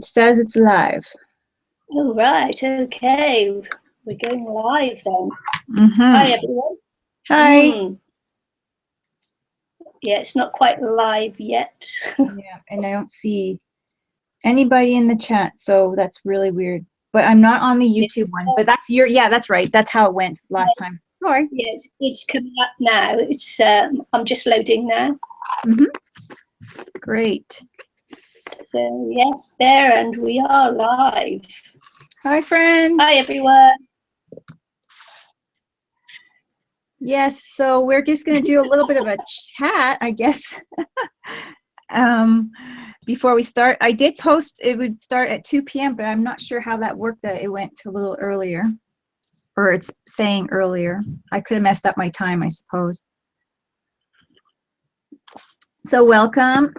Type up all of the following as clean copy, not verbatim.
says it's live. Oh, right. Okay. We're going live then. Mm-hmm. Hi, everyone. Hi. Yeah, it's not quite live yet. Yeah, and I don't see anybody in the chat, so that's really weird. But I'm not on the YouTube one. But that's yeah, that's right. That's how it went last time. Sorry. Yeah, it's coming up now. It's I'm just loading now. Great. So yes, there, and we are live. Hi, friends. Hi, everyone. Yes, so we're just going to do a little bit of a chat, I guess. Before we start, I did post it would start at 2 p.m., but I'm not sure how that worked, that it went a little earlier, or it's saying earlier. I could have messed up my time, I suppose. So welcome.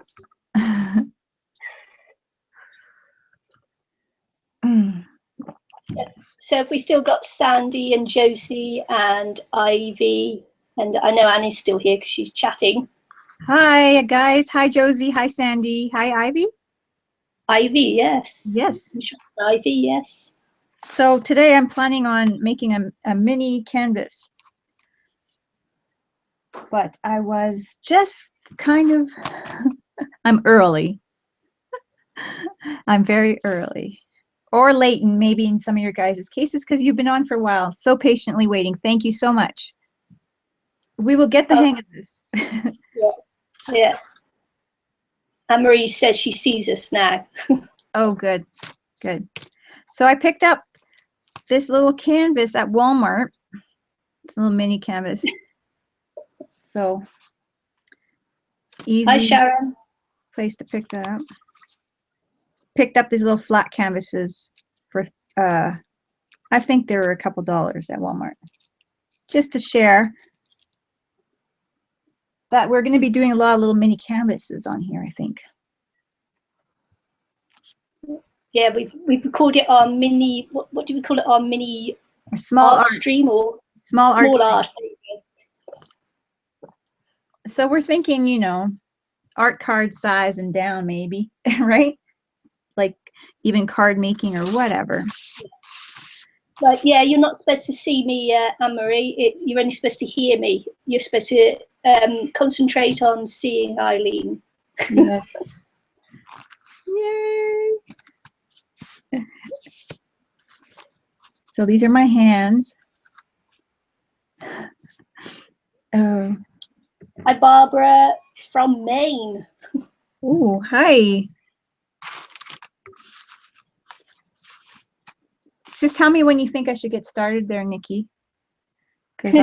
So have we still got Sandy and Josie and Ivy, and I know Annie's still here because she's chatting. Hi, guys. Hi, Josie. Hi, Sandy. Hi, Ivy. Ivy, yes. Yes. Ivy, yes. So today I'm planning on making a mini canvas. But I was just kind of, I'm early. I'm very early. Or late, and maybe in some of your guys' cases, because you've been on for a while. So patiently waiting. Thank you so much. We will get the hang of this. Yeah. Anne-Marie says she sees us now. Oh, good. Good. So I picked up this little canvas at Walmart. It's a little mini canvas. So easy. Hi, Sharon. Place to pick that up. Picked up these little flat canvases for, I think there were a couple dollars at Walmart. Just to share that we're going to be doing a lot of little mini canvases on here, I think. Yeah, we've called it our mini, what do we call it? Our mini small art stream, or small art. So we're thinking, you know, art card size and down maybe, right? Like even card making or whatever. But yeah, you're not supposed to see me, Anne-Marie. You're only supposed to hear me. You're supposed to concentrate on seeing Eileen. Yes. Yay. So these are my hands. Oh. Hi, Barbara from Maine. Oh, hi. Just tell me when you think I should get started there, Nikki. Because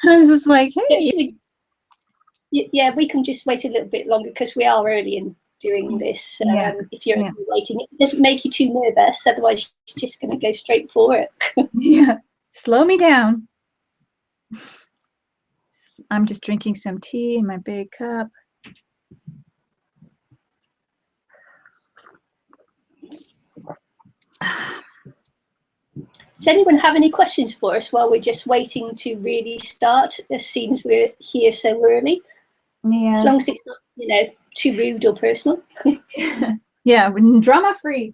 I'm just like, hey. Yeah, we can just wait a little bit longer because we are early in doing this. If you're waiting, it doesn't make you too nervous. Otherwise, you're just going to go straight for it. Yeah, slow me down. I'm just drinking some tea in my big cup. Does anyone have any questions for us while we're just waiting to really start? It seems we're here so early. Yeah. As long as it's not, you know, too rude or personal. Yeah, drama free.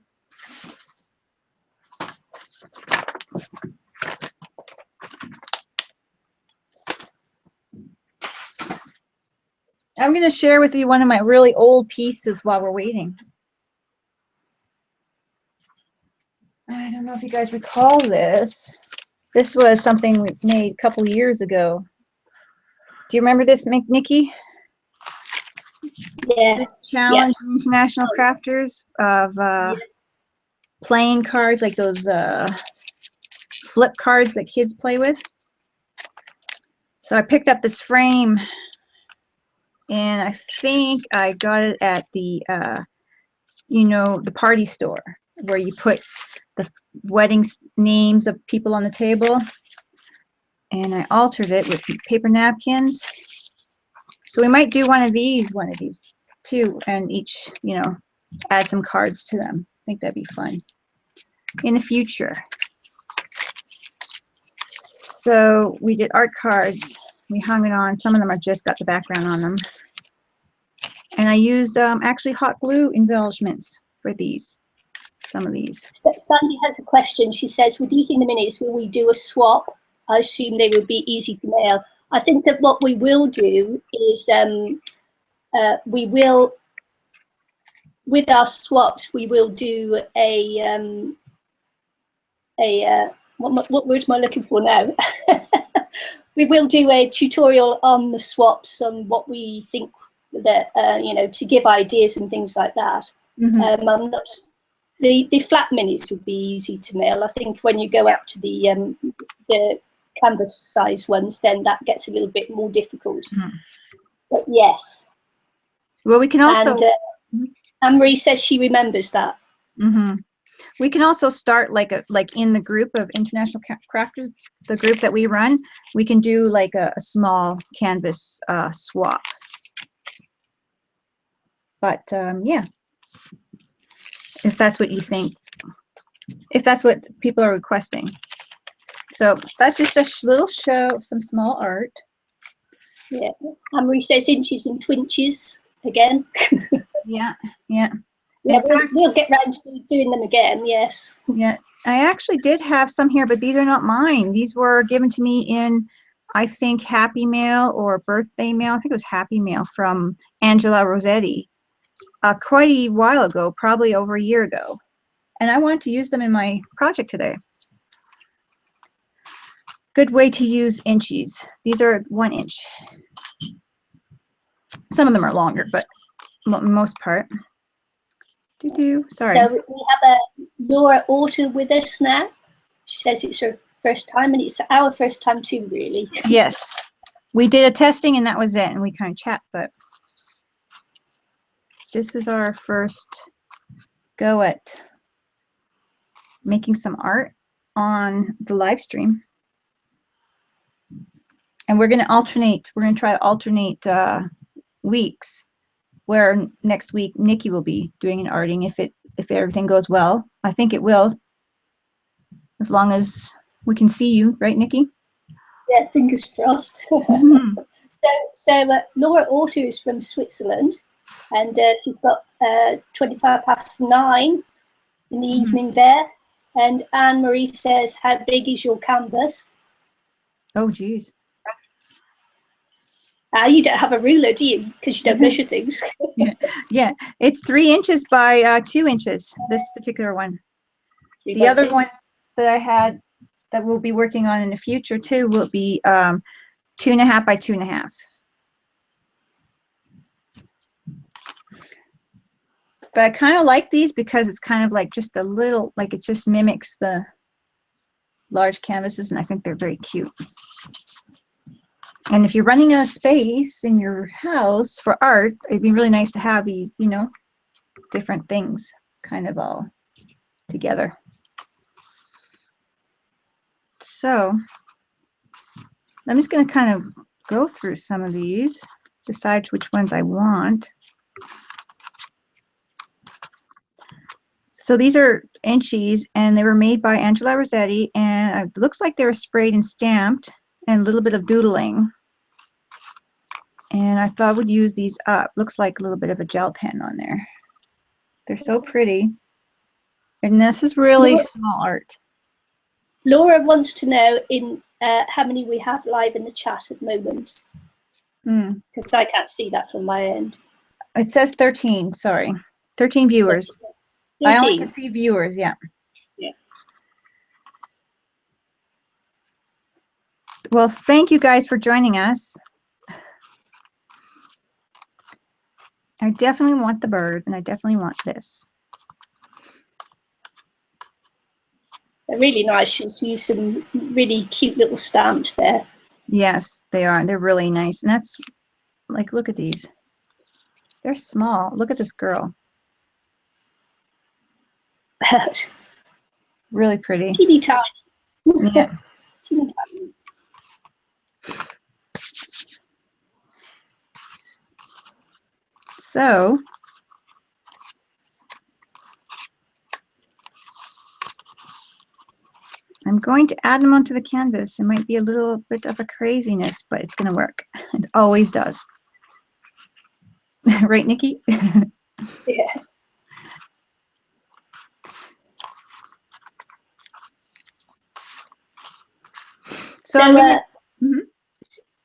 I'm going to share with you one of my really old pieces while we're waiting. I don't know if you guys recall this. This was something we made a couple years ago. Do you remember this, Nicky? Yeah. This challenge international crafters of playing cards, like those flip cards that kids play with. So I picked up this frame, and I think I got it at the, you know, the party store where you put the wedding names of people on the table. And I altered it with paper napkins. So we might do one of these too, and each, you know, add some cards to them. I think that'd be fun in the future. So we did art cards. We hung it on. Some of them have just got the background on them. And I used actually hot glue embellishments for these. some of these. So Sandy has a question. She says, with using the minis, will we do a swap? I assume they would be easy to mail. I think that what we will do is we will, with our swaps, we will do what word am I looking for now? We will do a tutorial on the swaps, on what we think that, you know, to give ideas and things like that. Mm-hmm. I'm not, the flat minis would be easy to mail. I think when you go up to the canvas size ones, then that gets a little bit more difficult. Mm-hmm. But yes. Well, we can also. And Anne-Marie says she remembers that. Mm-hmm. We can also start like in the group of International Crafters, the group that we run. We can do like a small canvas swap. But yeah, if that's what you think, if that's what people are requesting. So that's just a little show of some small art. Yeah, Anne-Marie says inches and twinches again. Yeah, yeah. Yeah, we'll get round to doing them again, yes. Yeah, I actually did have some here, but these are not mine. These were given to me in, I think, Happy Mail or Birthday Mail. I think it was Happy Mail from Angela Rossetti quite a while ago, probably over a year ago. And I wanted to use them in my project today. Good way to use inchies. These are 1 inch. Some of them are longer, but most part. Sorry. So we have a Laura Orter with us now. She says it's her first time, and it's our first time too, really. Yes. We did a testing and that was it, and we kind of chat, but this is our first go at making some art on the live stream. And we're going to alternate, we're going to try to alternate weeks, where next week Nicky will be doing an arting if everything goes well. I think it will, as long as we can see you, right, Nicky? Yeah, fingers crossed. Mm-hmm. So Laura Orter is from Switzerland, and she's got 9:25 in the evening there. And Anne-Marie says, how big is your canvas? Oh, geez. You don't have a ruler, do you? Because you don't measure things. Yeah, it's 3 inches by 2 inches, this particular one. The other ones that I had that we'll be working on in the future too will be 2.5 by 2.5. But I kind of like these because it's kind of like just a little, like it just mimics the large canvases, and I think they're very cute. And if you're running out of space in your house for art, it'd be really nice to have these, you know, different things kind of all together. So I'm just going to kind of go through some of these, decide which ones I want. So these are inchies, and they were made by Angela Rossetti, and it looks like they were sprayed and stamped, and a little bit of doodling. And I thought I would use these up. Looks like a little bit of a gel pen on there. They're so pretty. And this is really small art. Laura wants to know how many we have live in the chat at the moment. Because I can't see that from my end. It says 13, sorry. 13 viewers. 13. I only can see viewers, yeah. Yeah. Well, thank you guys for joining us. I definitely want the bird, and I definitely want this. They're really nice. She's used some really cute little stamps there. Yes, they are. They're really nice. And that's, like, look at these. They're small. Look at this girl. Really pretty. Teeny tiny. Yeah. Teeny tiny. So, I'm going to add them onto the canvas. It might be a little bit of a craziness, but it's going to work. It always does. Right, Nicky? Yeah. So, I'm gonna, mhm.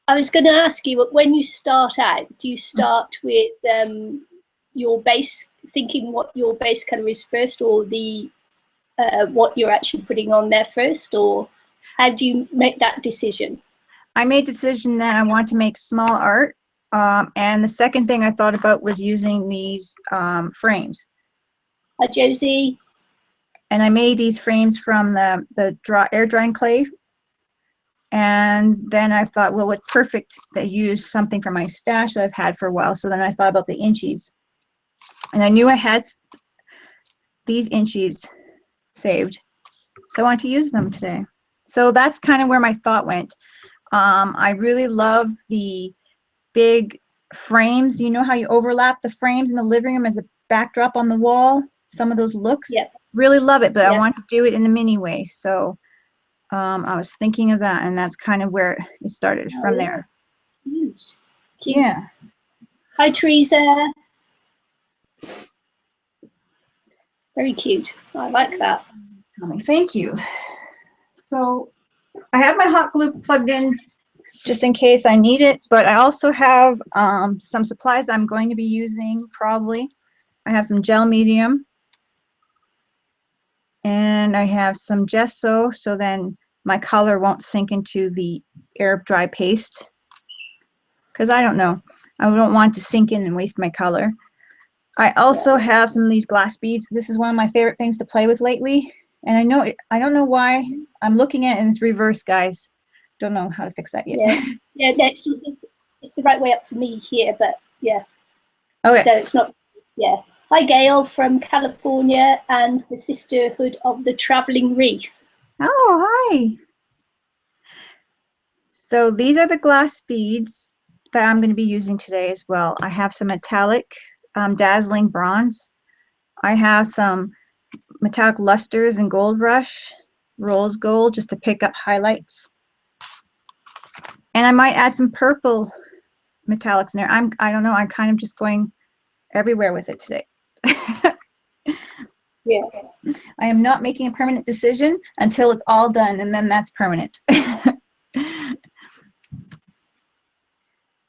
I was going to ask you, when you start out, do you start with your base, thinking what your base color is first, or the what you're actually putting on there first, or how do you make that decision? I made a decision that I want to make small art. And the second thing I thought about was using these frames. Hi, Josie. And I made these frames from the air drying clay. And then I thought, well, it's perfect to use something from my stash that I've had for a while. So then I thought about the inchies. And I knew I had these inchies saved. So I wanted to use them today. So that's kind of where my thought went. I really love the big frames. You know how you overlap the frames in the living room as a backdrop on the wall? Some of those looks? Yeah. Really love it, but Yeah. I want to do it in a mini way. So I was thinking of that, and that's kind of where it started from there. Cute. Cute. Yeah. Hi, Teresa. Very cute. I like that. Thank you. So I have my hot glue plugged in just in case I need it, but I also have some supplies I'm going to be using probably. I have some gel medium, and I have some gesso, so then my color won't sink into the air dry paste, because I don't know, I don't want to sink in and waste my color. I also have some of these glass beads. This is one of my favorite things to play with lately, and I don't know why I'm looking at it and it's reverse, guys. Don't know how to fix that yet. Yeah, yeah, it's the right way up for me here, but yeah. Okay. So it's not, yeah. Hi, Gail from California and the Sisterhood of the Traveling Wreath. Oh, hi. So these are the glass beads that I'm going to be using today as well. I have some metallic dazzling bronze. I have some metallic lusters and gold rush, rose gold, just to pick up highlights. And I might add some purple metallics in there. I don't know, I'm kind of just going everywhere with it today. Yeah. I am not making a permanent decision until it's all done, and then that's permanent.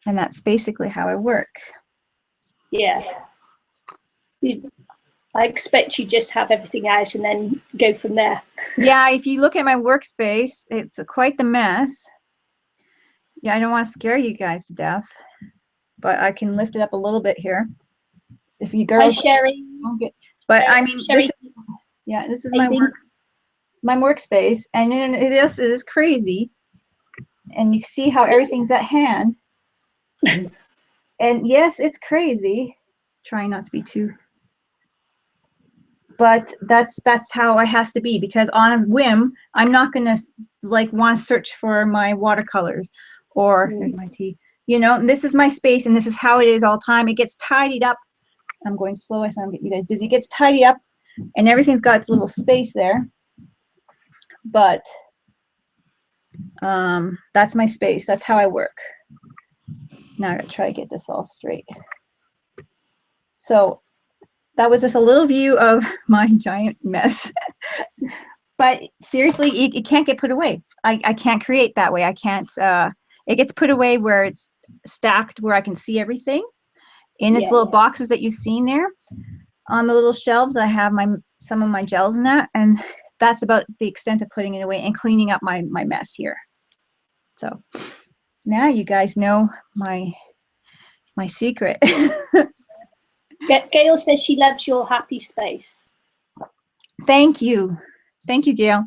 And that's basically how I work. Yeah. I expect you just have everything out and then go from there. Yeah, if you look at my workspace, it's quite the mess. Yeah, I don't want to scare you guys to death, but I can lift it up a little bit here. If you girls Hi, Sherry. don't get, but I mean, Sherry. this is my workspace, and it is crazy. And you see how everything's at hand. And yes, it's crazy. Trying not to be too, but that's how it has to be, because on a whim, I'm not gonna like want to search for my watercolors or here's my tea. You know, this is my space, and this is how it is all the time. It gets tidied up. I'm going slow, so I'm getting you guys dizzy. It gets tidied up, and everything's got its little space there. But that's my space. That's how I work. Now I gotta try to get this all straight. So that was just a little view of my giant mess. But seriously, it can't get put away. I can't create that way. I can't. It gets put away where it's stacked, where I can see everything in its little boxes that you've seen there. On the little shelves, I have some of my gels in that, and that's about the extent of putting it away and cleaning up my mess here. So now you guys know my secret. Gail says she loves your happy space. Thank you. Thank you, Gail.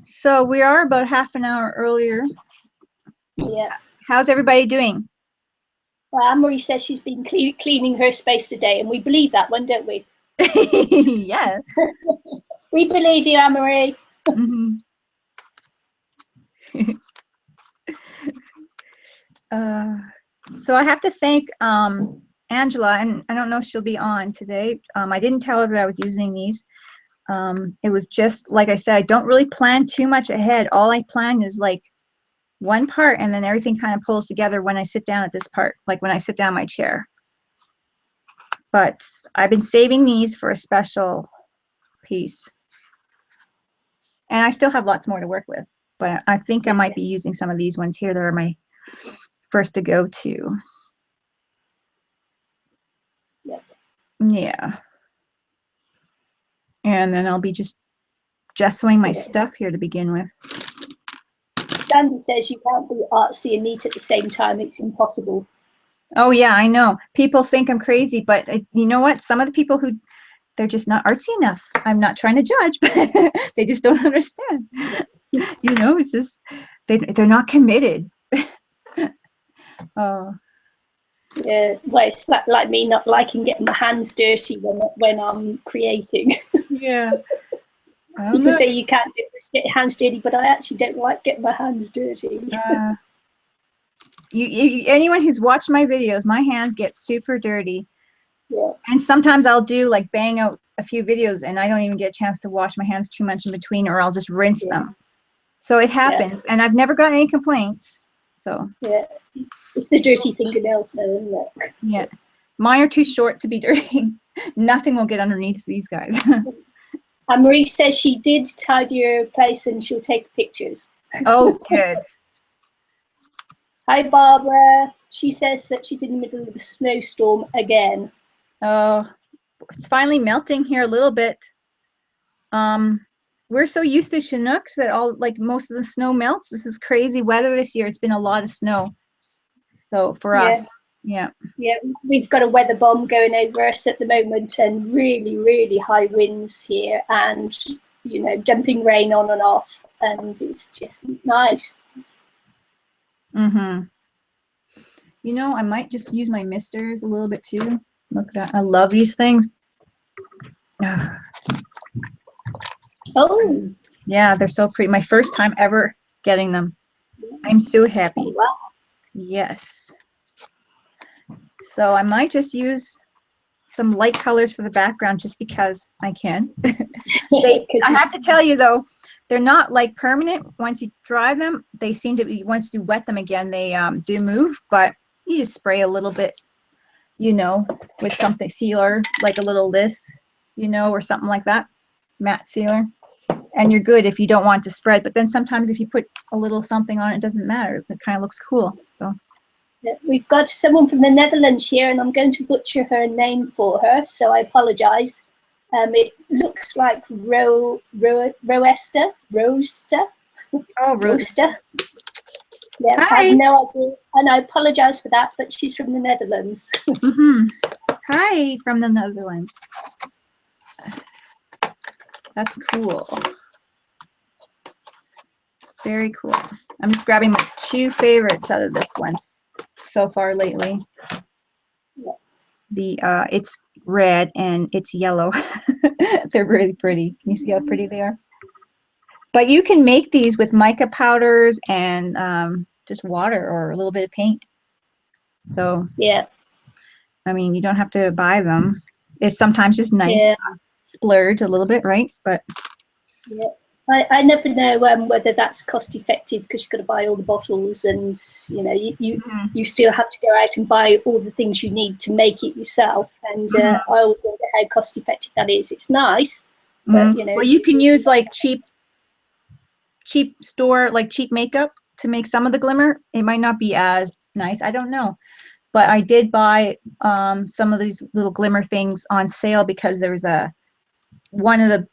So we are about half an hour earlier. Yeah. How's everybody doing? Well, Anne-Marie says she's been cleaning her space today, and we believe that one, don't we? Yeah. We believe you, Anne-Marie. Mm-hmm. So I have to thank Angela, and I don't know if she'll be on today. I didn't tell her that I was using these. It was just, like I said, I don't really plan too much ahead. All I plan is like one part, and then everything kind of pulls together when I sit down at this part, like when I sit down my chair. But I've been saving these for a special piece. And I still have lots more to work with, but I think I might be using some of these ones here that are my first to go to. Yeah. And then I'll be just gessoing my stuff here to begin with. Sandy says you can't be artsy and neat at the same time. It's impossible. Oh yeah, I know. People think I'm crazy, but you know what? Some of the people who, they're just not artsy enough. I'm not trying to judge, but they just don't understand. You know, it's just, they're not committed. Oh. Yeah, well, it's like me not liking getting my hands dirty when I'm creating. Yeah. People say you can't get your hands dirty, but I actually don't like getting my hands dirty. Anyone who's watched my videos, my hands get super dirty. Yeah. And sometimes I'll do like bang out a few videos and I don't even get a chance to wash my hands too much in between, or I'll just rinse them. So it happens, and I've never gotten any complaints. So yeah, it's the dirty fingernails though, isn't it? Yeah, mine are too short to be dirty. Nothing will get underneath these guys. And Marie says she did tidy her place and she'll take pictures. Oh, good. Hi, Barbara. She says that she's in the middle of a snowstorm again. Oh, it's finally melting here a little bit. We're so used to Chinooks that most of the snow melts. This is crazy weather this year. It's been a lot of snow. So for us, yeah, we've got a weather bomb going over us at the moment, and really, really high winds here, and you know, dumping rain on and off, and it's just nice. Mm-hmm. You know, I might just use my misters a little bit too. Look at that. I love these things. Oh. Yeah, they're so pretty. My first time ever getting them. I'm so happy. Oh, wow. Yes. So I might just use some light colors for the background just because I can. I have to tell you though, they're not like permanent. Once you dry them, they seem to be, once you wet them again, they do move, but you just spray a little bit, you know, with something sealer, like a little this, you know, or something like that, matte sealer. And you're good if you don't want to spread, but then sometimes if you put a little something on it, it doesn't matter. It kind of looks cool. So we've got someone from the Netherlands here, and I'm going to butcher her name for her, so I apologize. It looks like Roester. Oh, Roester. Yeah, Hi. I have no idea, and I apologize for that, but she's from the Netherlands. Mm-hmm. Hi from the Netherlands. That's cool. Very cool. I'm just grabbing my two favorites out of this one so far lately. Yeah. It's red and it's yellow. They're really pretty. Can you see how pretty they are? But you can make these with mica powders and just water or a little bit of paint. So yeah, I mean, you don't have to buy them. It's sometimes just nice to splurge a little bit, right? But yeah, I never know whether that's cost effective, because you've got to buy all the bottles, and you know, you still have to go out and buy all the things you need to make it yourself. And I always wonder how cost effective that is. It's nice, but you know, well, you can use like cheap store, like cheap makeup to make some of the glimmer. It might not be as nice. I don't know. But I did buy some of these little glimmer things on sale because there was one of the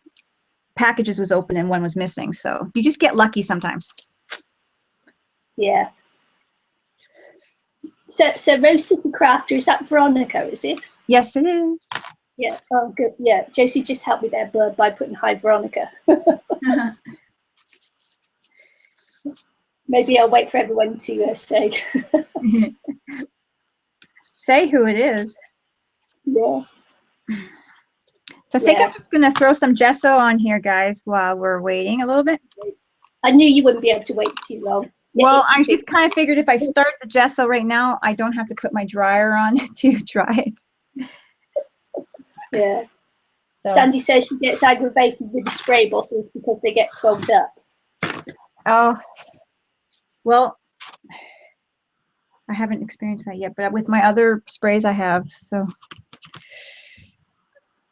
packages was open and one was missing. So you just get lucky sometimes. Yeah. So Rose City Crafter, is that Veronica, is it? Yes, it is. Yeah. Oh, good. Yeah. Josie just helped me there by putting hi Veronica. Maybe I'll wait for everyone to say. Say who it is. Yeah. So I think I'm just going to throw some gesso on here, guys, while we're waiting a little bit. I knew you wouldn't be able to wait too long. Well, I just kind of figured if I start the gesso right now, I don't have to put my dryer on to dry it. Yeah. So. Sandy says she gets aggravated with the spray bottles because they get clogged up. Oh, Well, I haven't experienced that yet, but with my other sprays I have, so.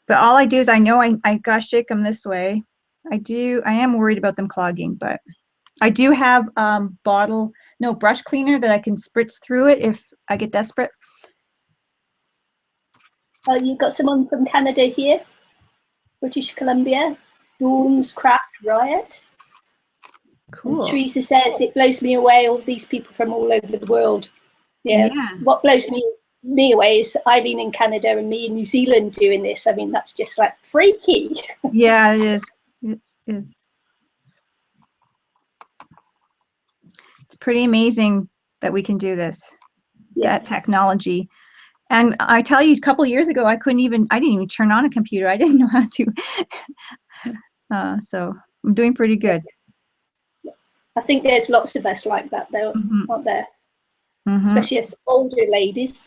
But all I do is I know I gotta shake them this way. I am worried about them clogging, but I do have brush cleaner that I can spritz through it if I get desperate. Oh, you've got someone from Canada here, British Columbia, Dawn's Craft Riot. Cool. And Teresa says, it blows me away, all these people from all over the world. Yeah. What blows me away is Eileen in Canada and me in New Zealand doing this. I mean, that's just like freaky. Yeah, it is. It's pretty amazing that we can do this, that technology. And I tell you, a couple of years ago, I didn't even turn on a computer. I didn't know how to. So I'm doing pretty good. I think there's lots of us like that, though, aren't there? Especially as older ladies.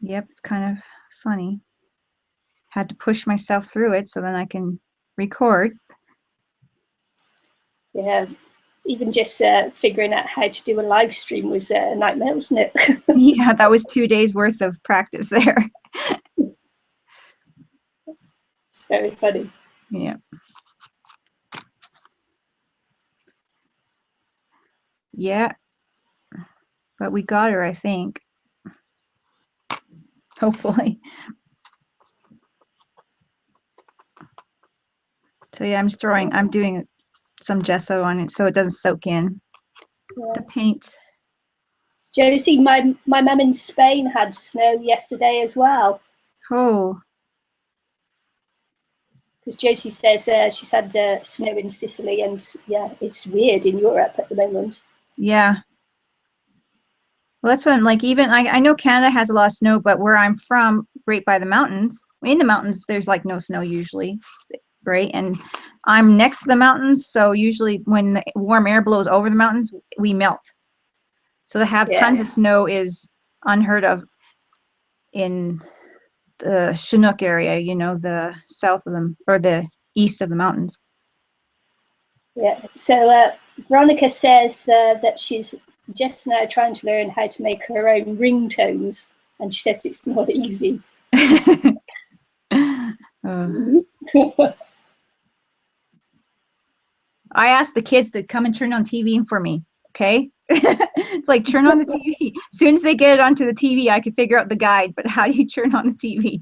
Yep, it's kind of funny. Had to push myself through it so then I can record. Yeah, even just figuring out how to do a live stream was a nightmare, wasn't it? Yeah, that was 2 days worth of practice there. It's very funny. Yeah. Yeah. But we got her, I think. Hopefully. So yeah, I'm doing some gesso on it so it doesn't soak in the paint. Josie, my mum in Spain had snow yesterday as well. Oh. Because Josie says she's had snow in Sicily, and yeah, it's weird in Europe at the moment. Yeah. Well, that's when, like, even I know Canada has a lot of snow, but where I'm from, right by the mountains, in the mountains, there's like no snow usually, right? And I'm next to the mountains, so usually when the warm air blows over the mountains, we melt. So to have tons of snow is unheard of in the Chinook area, you know, the south of them, or the east of the mountains. Yeah, so Veronica says that she's just now trying to learn how to make her own ringtones, and she says it's not easy. I asked the kids to come and turn on TV for me, okay? It's like, turn on the TV. As soon as they get it onto the TV, I can figure out the guide, but how do you turn on the TV?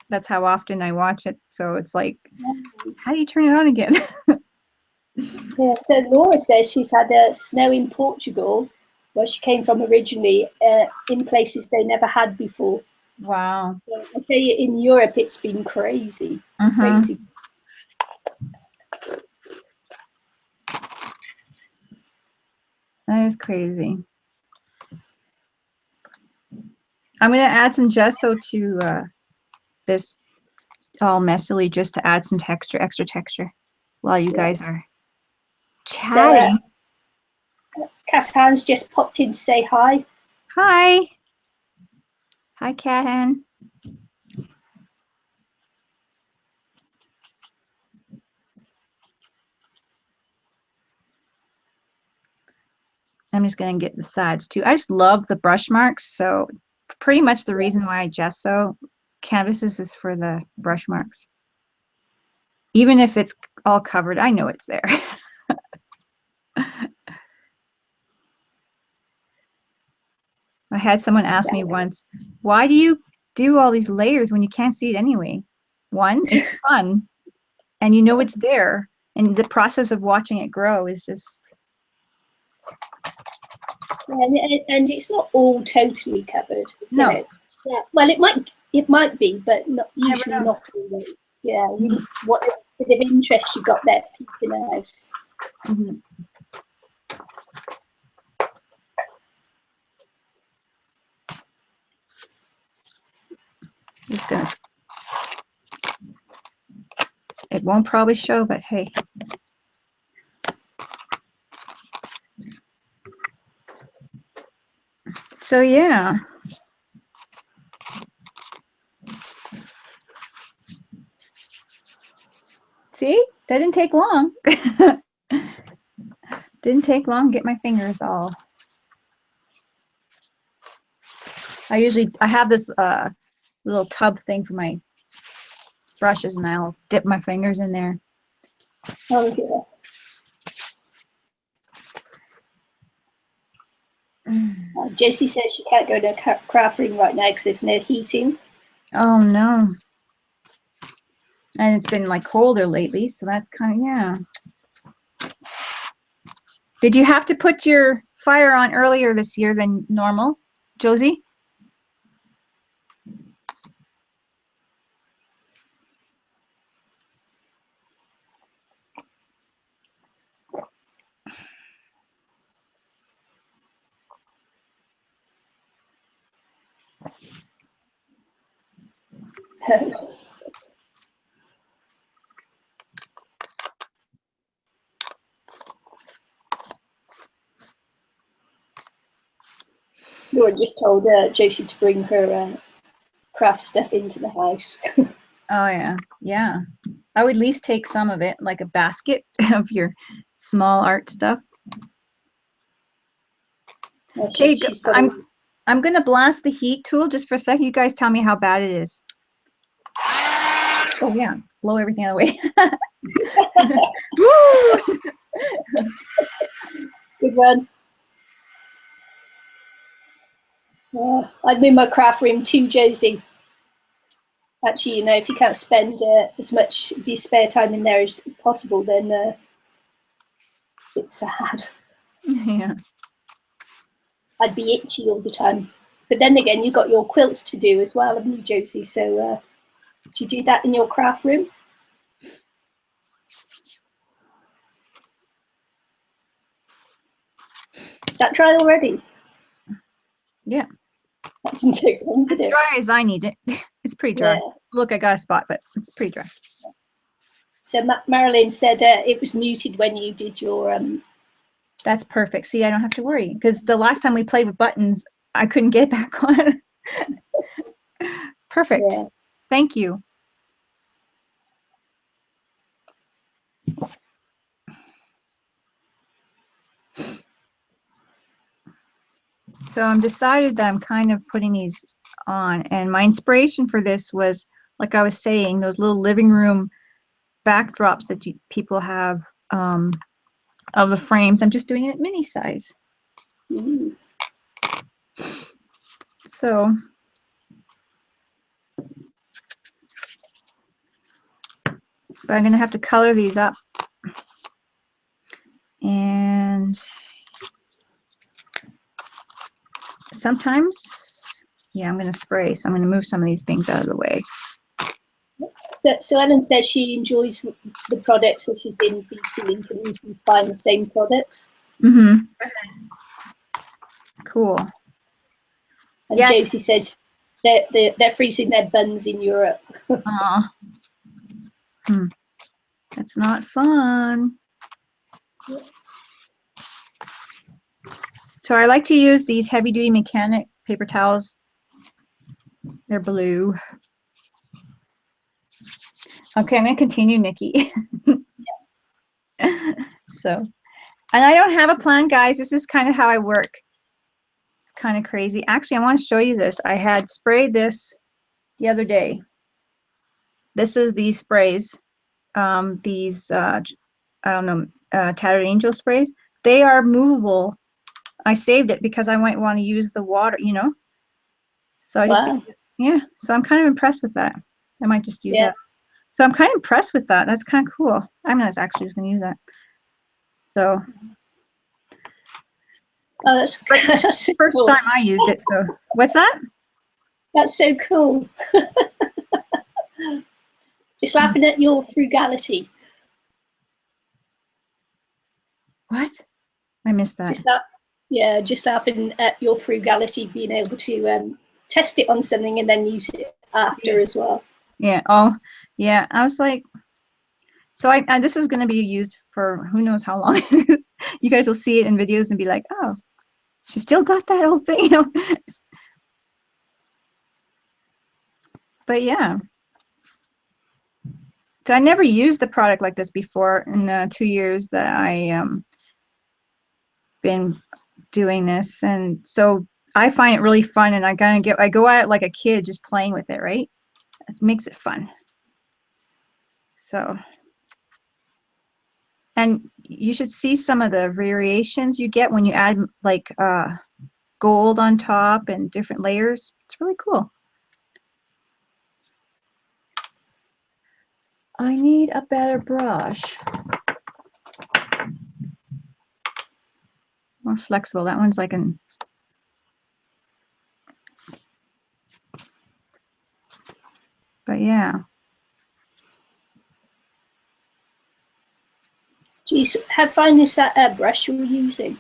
That's how often I watch it. So it's like, how do you turn it on again? Yeah, so Laura says she's had snow in Portugal, where she came from originally, in places they never had before. Wow. So I tell you, in Europe, it's been crazy. Crazy. That is crazy. I'm going to add some gesso to this all messily just to add some texture, extra texture, while you guys are chatting. So, Cat Han's just popped in to say hi. Hi. Hi, Cat Hen. I'm just going to get the sides too. I just love the brush marks. So pretty much the reason why I gesso canvases is for the brush marks. Even if it's all covered, I know it's there. I had someone ask me once, why do you do all these layers when you can't see it anyway? One, it's fun, and you know it's there, and the process of watching it grow is just... And it's not all totally covered. No. You know? Yeah. Well, it might be, but not usually not always. Yeah. What bit of interest you got there peeking out. Just gonna... It won't probably show, but hey. So yeah. That didn't take long. Didn't take long to get my fingers all. I have this little tub thing for my brushes, and I'll dip my fingers in there. Oh, yeah. Josie says she can't go to a craft room right now because there's no heating. Oh no. And it's been like colder lately, so that's kind of, yeah. Did you have to put your fire on earlier this year than normal, Josie? Laura just told Josie to bring her craft stuff into the house. Oh yeah, yeah. I would at least take some of it, like a basket of your small art stuff. Yeah, Okay, I'm gonna blast the heat tool just for a second. You guys tell me how bad it is. Oh yeah, blow everything out of the way. Woo! Good one. I'm in my craft room too, Josie. Actually, you know, if you can't spend as much of your spare time in there as possible, then it's sad. Yeah. I'd be itchy all the time. But then again, you've got your quilts to do as well, haven't you, Josie? So do you do that in your craft room? Is that dry already? Yeah. That didn't take long, did As it? dry as I need it. It's pretty dry. Yeah. Look, I got a spot, but it's pretty dry. So Marilyn said it was muted when you did your... That's perfect. See, I don't have to worry, because the last time we played with buttons, I couldn't get back on. Perfect. Yeah. Thank you. So I'm decided that I'm kind of putting these on, and my inspiration for this was, like I was saying, those little living room backdrops that people have of the frames. I'm just doing it mini size. Mm. So but I'm gonna have to color these up, and sometimes, yeah, I'm gonna spray, so I'm gonna move some of these things out of the way. So Ellen says she enjoys the products that she's in BC and can usually find the same products. Mm-hmm. Cool. And Yes. Josie says they're freezing their buns in Europe. That's not fun. So I like to use these heavy-duty mechanic paper towels. They're blue. Okay, I'm going to continue, Nikki. So, and I don't have a plan, guys. This is kind of how I work. It's kind of crazy. Actually, I want to show you this. I had sprayed this the other day. This is these sprays. These, I don't know, Tattered Angel sprays. They are movable. I saved it because I might want to use the water, you know. So I just, yeah. So I'm kind of impressed with that. I might just use that. So I'm kind of impressed with that. That's kind of cool. I'm not actually just going to use that. So. Oh, that's the first time I used it. So what's that? That's so cool. Just laughing at your frugality. What? I missed that. Just laughing at your frugality, being able to test it on something and then use it after as well. Yeah. Oh, yeah. I was like, so this is going to be used for who knows how long. You guys will see it in videos and be like, oh, she still got that old thing. But yeah. So I never used the product like this before in the 2 years that I been doing this, and so I find it really fun, and I go at it like a kid, just playing with it, right? It makes it fun. So, and you should see some of the variations you get when you add like gold on top and different layers. It's really cool. I need a better brush. More flexible. That one's like an... But yeah. Geez, how fine is that brush you're using?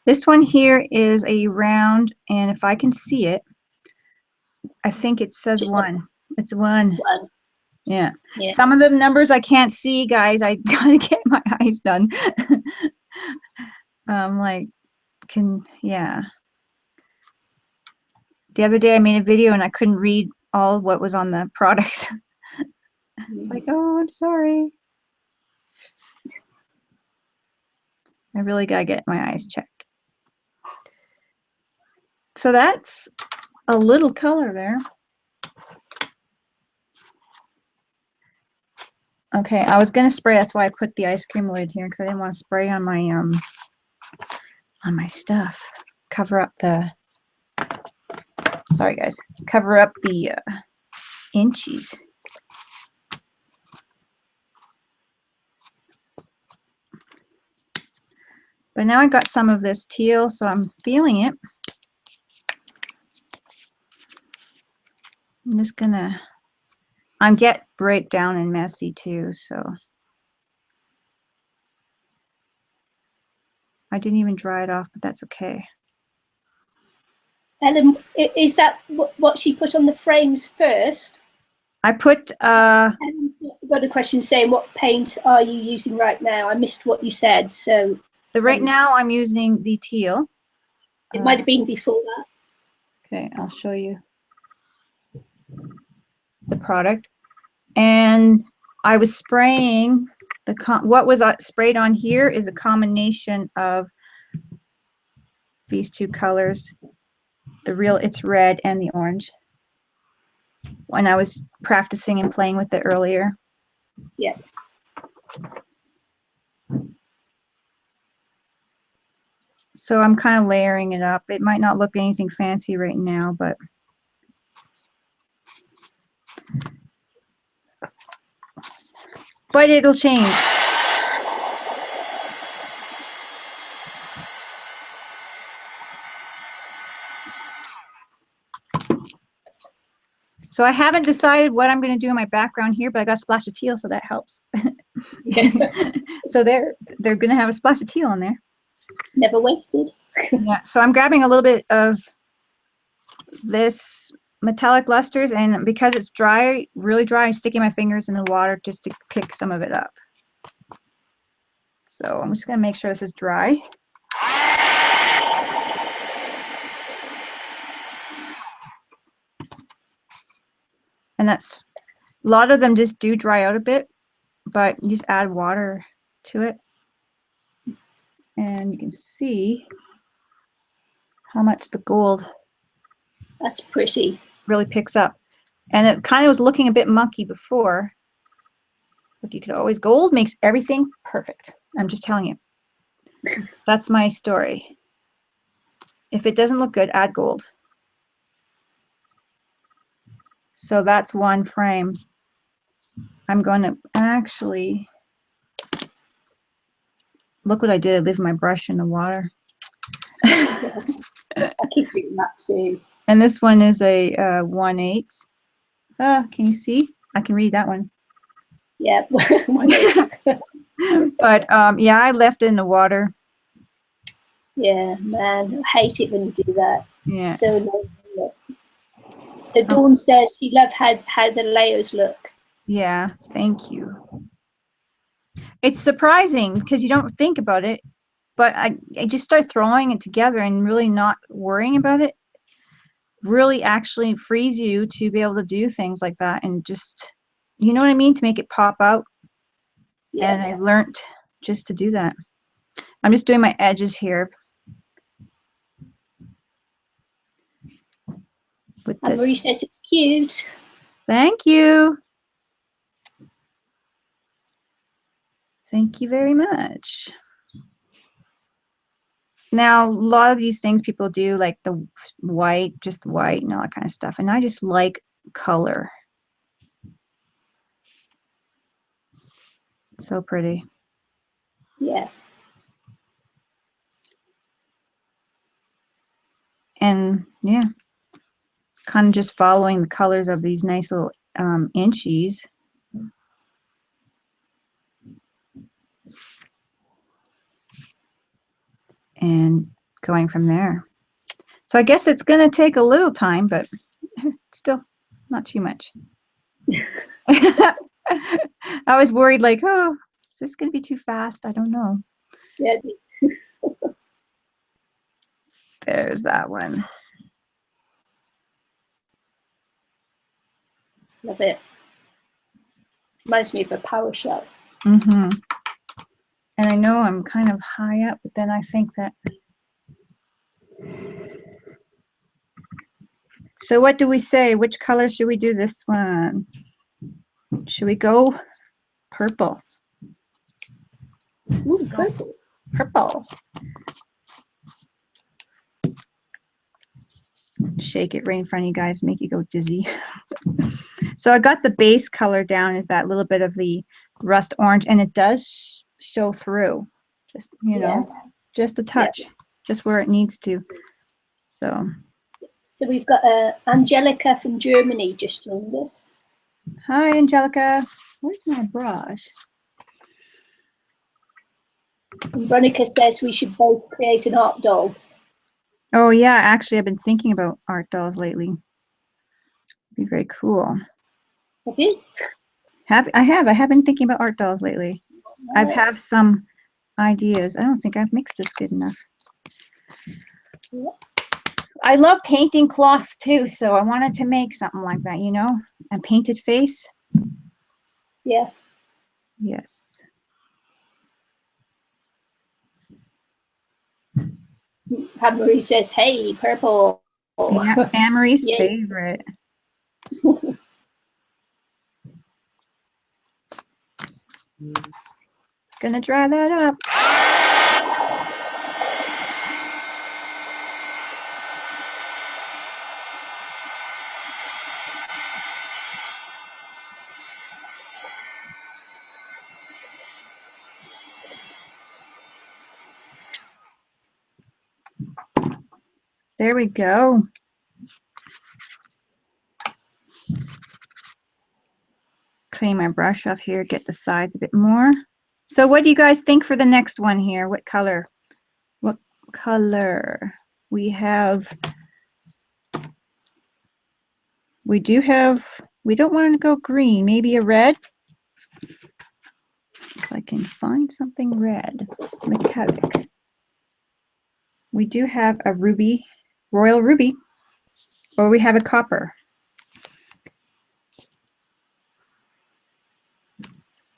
This one here is a round, and if I can see it, I think it says Just 1. It's 1. one. Yeah. Yeah. Some of the numbers I can't see, guys. I gotta get my eyes done. Yeah. The other day I made a video and I couldn't read all what was on the products. Like, oh, I'm sorry. I really gotta get my eyes checked. So that's a little color there. Okay, I was gonna spray. That's why I put the ice cream lid here, because I didn't want to spray on my stuff. Cover up the... Sorry, guys. Cover up the inchies. But now I got some of this teal, so I'm feeling it. I'm just gonna... I'm get breakdown and messy too, so I didn't even dry it off, but that's okay. Ellen, is that what she put on the frames first? I put Got a question saying, what paint are you using right now? I missed what you said, so right now I'm using the teal. it might have been before that. Okay, I'll show you the product. And I was spraying what was sprayed on here is a combination of these two colors. It's red and the orange. When I was practicing and playing with it earlier. Yeah. So I'm kind of layering it up. It might not look anything fancy right now, but it'll change. So I haven't decided what I'm going to do in my background here, but I got a splash of teal, so that helps. So they're going to have a splash of teal in there. Never wasted. Yeah. So I'm grabbing a little bit of this metallic lusters, and because it's dry, really dry, I'm sticking my fingers in the water just to pick some of it up. So I'm just going to make sure this is dry. And that's, a lot of them just do dry out a bit, but you just add water to it. And you can see how much the gold... That's pretty. Really picks up. And it kind of was looking a bit mucky before. Look, you could always... Gold makes everything perfect. I'm just telling you. That's my story. If it doesn't look good, add gold. So that's one frame. I'm going to actually... Look what I did. I leave my brush in the water. I keep doing that too. And this one is a 1/8. Can you see? I can read that one. Yeah. But yeah, I left it in the water. Yeah, man, I hate it when you do that. Yeah. So annoying. So Dawn says she loved how the layers look. Yeah, thank you. It's surprising because you don't think about it, but I just start throwing it together and really not worrying about it. Really actually frees you to be able to do things like that and just, you know what I mean, to make it pop out And I learned just to do that. I'm just doing my edges here. And Marie says it's cute. Thank you. Thank you very much. Now, a lot of these things people do, like the white, just white and all that kind of stuff. And I just like color. It's so pretty. Yeah. And yeah, kind of just following the colors of these nice little inchies. And going from there. So I guess it's going to take a little time, but still not too much. I was worried, like, oh, is this going to be too fast? I don't know. Yeah. There's that one. Love it. Reminds me of a power shell. Mm-hmm. And I know I'm kind of high up, but then I think that. So what do we say? Which color should we do this one? Should we go purple? Ooh, purple. Purple. Shake it right in front of you guys, make you go dizzy. So I got the base color down is that little bit of the rust orange, and it does show through, just, you know, just a touch, just where it needs to. So we've got Angelica from Germany just joined us. Hi, Angelica. Where's my brush? And Veronica says we should both create an art doll. Oh yeah, actually I've been thinking about art dolls lately. It'd be very cool. Have you? I have been thinking about art dolls lately. Oh. I've have some ideas. I don't think I've mixed this good enough. Yeah. I love painting cloth too, so I wanted to make something like that, you know, a painted face. Yeah. Yes. Anne-Marie says, hey, purple. Yeah, Anne-Marie's Yay. favorite. Gonna dry that up. There we go. Clean my brush off here, get the sides a bit more. So what do you guys think for the next one here? What color? What color? We don't want to go green, maybe a red. If I can find something red, metallic. We do have a ruby, royal ruby, or we have a copper.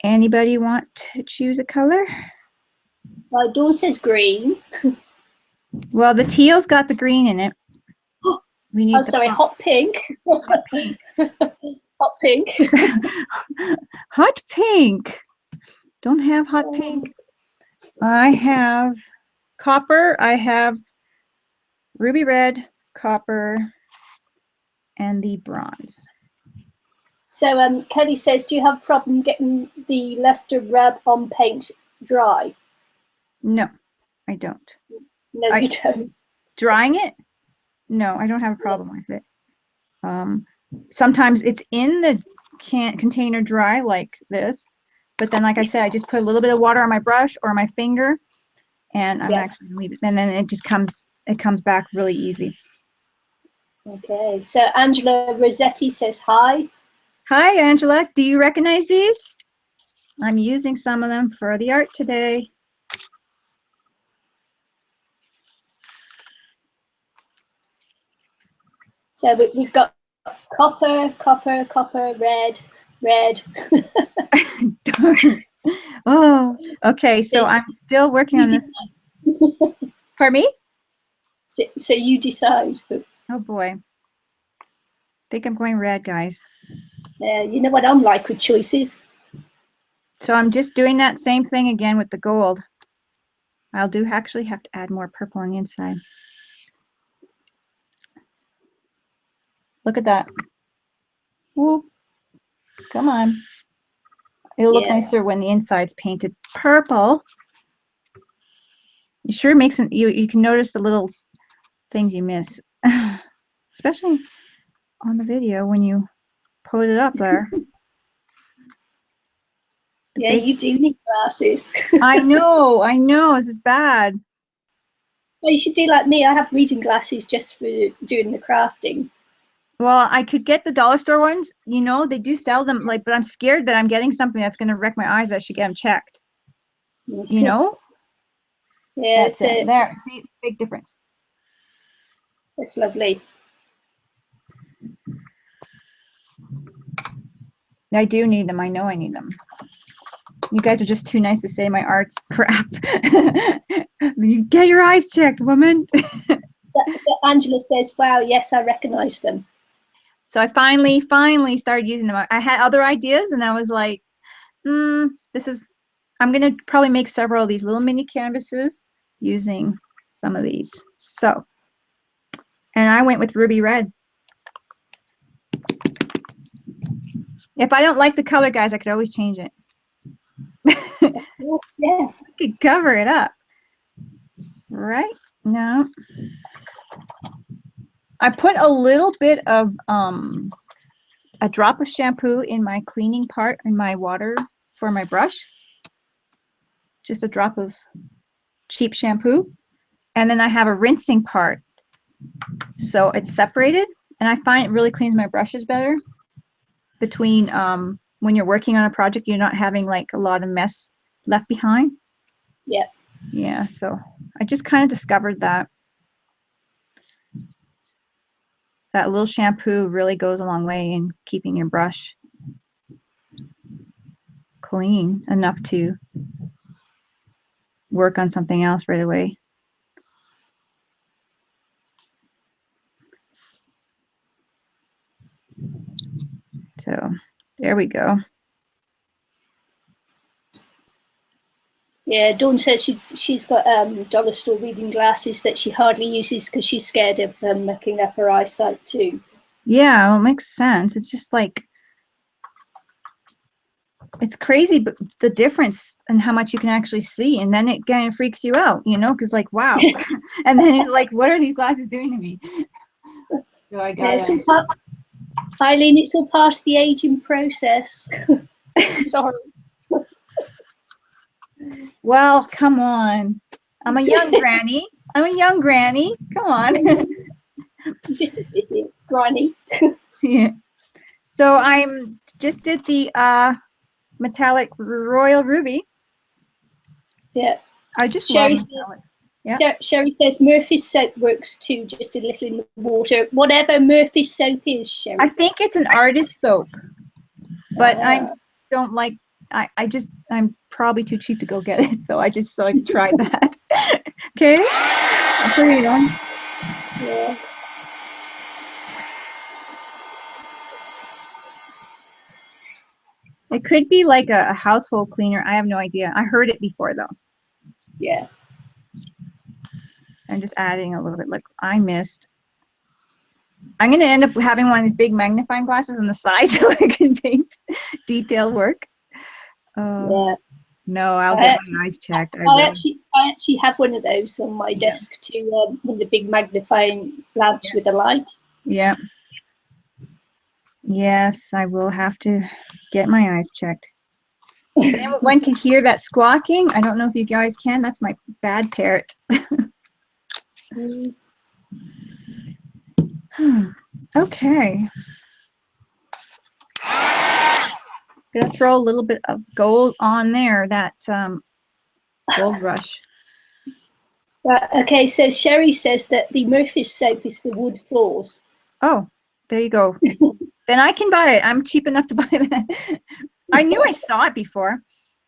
Anybody want to choose a color? Dawn says green. Well, the teal's got the green in it. We need hot pink. Hot pink. Hot pink. Hot pink. Don't have hot pink. I have copper. I have ruby red, copper, and the bronze. So Kelly says, do you have a problem getting the Leicester Rub on paint dry? No, I don't. No, you don't. Drying it? No, I don't have a problem with it. Sometimes it's in the container dry like this, but then, like I said, I just put a little bit of water on my brush or my finger, and I'm actually gonna leave it, and then it just comes back really easy. Okay, so Angela Rossetti says hi. Hi, Angela. Do you recognize these? I'm using some of them for the art today. So we've got copper, copper, copper, red, red. Oh, okay. So I'm still working on this. Pardon me? So you decide. Oh boy. I think I'm going red, guys. You know what I'm like with choices. So I'm just doing that same thing again with the gold. I'll actually have to add more purple on the inside. Look at that. Whoop. Come on. It'll look nicer when the inside's painted purple. It sure makes it, you can notice the little things you miss. Especially on the video when you put it up there. Yeah, you do need glasses. I know, this is bad. Well, you should do like me. I have reading glasses just for doing the crafting. Well, I could get the dollar store ones. You know, they do sell them, like, but I'm scared that I'm getting something that's going to wreck my eyes. I should get them checked. You know? Yeah, that's it. There, see, big difference. That's lovely. I do need them. I know I need them. You guys are just too nice to say my art's crap. You get your eyes checked, woman. Angela says, wow, yes, I recognize them. So I finally started using them. I had other ideas and I was like, I'm going to probably make several of these little mini canvases using some of these. So, and I went with ruby red. If I don't like the color, guys, I could always change it. Yeah. I could cover it up. Right? No. I put a little bit of a drop of shampoo in my cleaning part in my water for my brush. Just a drop of cheap shampoo. And then I have a rinsing part. So it's separated, and I find it really cleans my brushes better. Between when you're working on a project, you're not having like a lot of mess left behind. Yeah. Yeah, so I just kind of discovered that little shampoo really goes a long way in keeping your brush clean enough to work on something else right away. So there we go. Yeah, Dawn says she's got dollar store reading glasses that she hardly uses because she's scared of them mucking up her eyesight too. Yeah, well, it makes sense. It's just like, it's crazy, but the difference and how much you can actually see, and then it kind of freaks you out, you know, because like, wow. And then you're like, what are these glasses doing to me? So I got Eileen, it's all part of the aging process. Sorry. Well, come on. I'm a young granny. I'm a young granny. Come on. Just a busy granny. Yeah. So I'm just did the metallic royal ruby. Yeah. I just love metallics. Yeah. Sherry says Murphy's soap works too, just a little in the water. Whatever Murphy's soap is, Sherry. I think it's an artist soap, but I don't like. I'm probably too cheap to go get it, so I tried that. Okay, I'll put it on. Yeah. It could be like a household cleaner. I have no idea. I heard it before though. Yeah. I'm just adding a little bit. Like I missed. I'm going to end up having one of these big magnifying glasses on the side so I can paint detailed work. Yeah. No, I'll get my eyes checked. I actually have one of those on my desk too, one of the big magnifying lamps with a light. Yeah. Yes, I will have to get my eyes checked. One can hear that squawking. I don't know if you guys can. That's my bad parrot. Okay. Gonna throw a little bit of gold on there, that gold brush. Right, okay, so Sherry says that the Murphy's soap is for wood floors. Oh, there you go. Then I can buy it. I'm cheap enough to buy that. I knew I saw it before.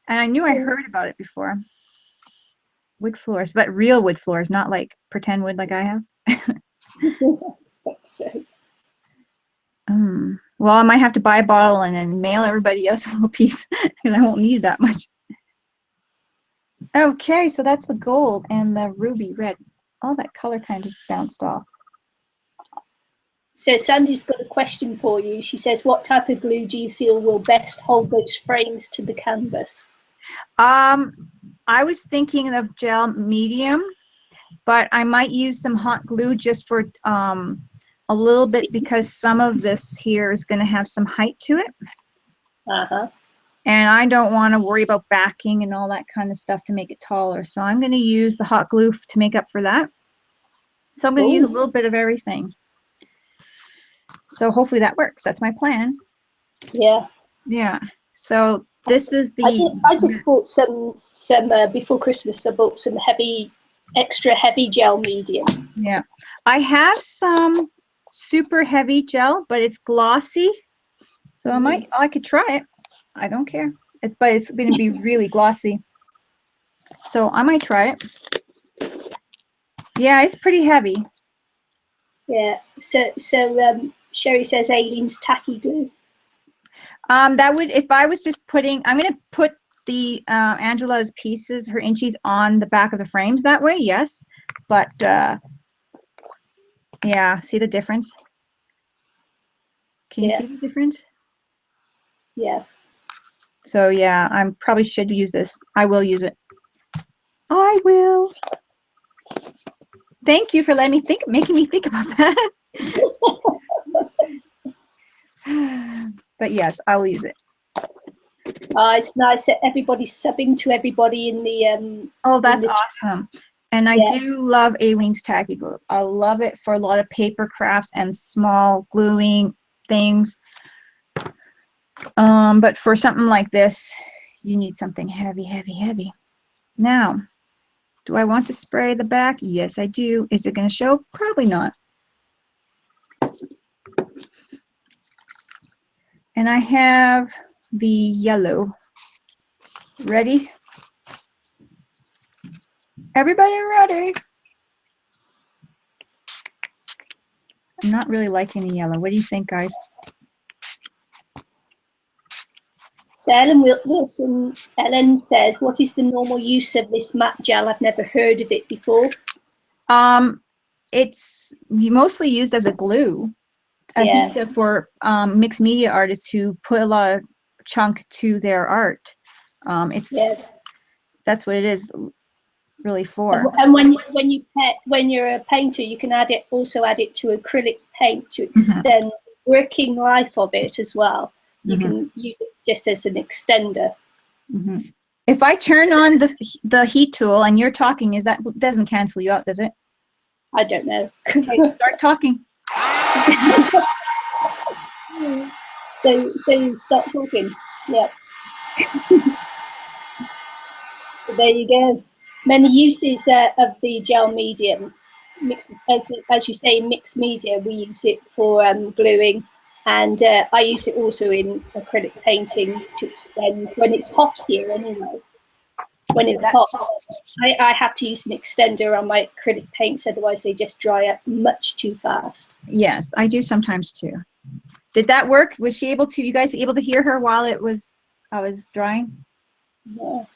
And I knew I heard about it before. Wood floors, but real wood floors, not like pretend wood like I have. I expect so. Well, I might have to buy a bottle and then mail everybody else a little piece, and I won't need that much. Okay, so that's the gold and the ruby red. All that color kind of just bounced off. So Sandy's got a question for you. She says, what type of glue do you feel will best hold those frames to the canvas? I was thinking of gel medium, but I might use some hot glue just for a little bit, because some of this here is going to have some height to it. And I don't want to worry about backing and all that kind of stuff to make it taller. So I'm going to use the hot glue to make up for that. So I'm going to use a little bit of everything. So hopefully that works. That's my plan. Yeah. Yeah. So this is the... I just bought some before Christmas, I bought some extra heavy gel medium. Yeah. I have some super heavy gel, but it's glossy. So I could try it. I don't care. But it's going to be really glossy. So I might try it. Yeah, it's pretty heavy. Yeah. So Sherry says Aileen's tacky glue. That would, if I was just putting, I'm going to put the Angela's pieces, her inchies, on the back of the frames that way, yes. But yeah, see the difference? Can you see the difference? Yeah. So yeah, I probably should use this. I will use it. I will. Thank you for letting me making me think about that. But yes, I will use it. It's nice that everybody's subbing to everybody in the oh, that's awesome. And I do love Aileen's tacky glue. I love it for a lot of paper crafts and small gluing things. But for something like this, you need something heavy, heavy, heavy. Now, do I want to spray the back? Yes, I do. Is it going to show? Probably not. And I have the yellow. Ready? Everybody ready? I'm not really liking the yellow. What do you think, guys? So Ellen says, what is the normal use of this matte gel? I've never heard of it before. It's mostly used as a glue adhesive for mixed media artists who put a lot of chunk to their art. That's what it is really for. And when you're a painter, you can add it to acrylic paint to extend the working life of it as well. You can use it just as an extender. If I turn on the heat tool and you're talking, doesn't cancel you out, does it? I don't know. Okay, start talking. so start talking. Yeah. So there you go. Many uses of the gel medium. As you say, mixed media, we use it for gluing, and I use it also in acrylic painting to extend when it's hot here anyway. When it's hot, I have to use an extender on my acrylic paints, otherwise they just dry up much too fast. Yes, I do sometimes too. Did that work? Was she able to? You guys able to hear her while I was drying? Yeah.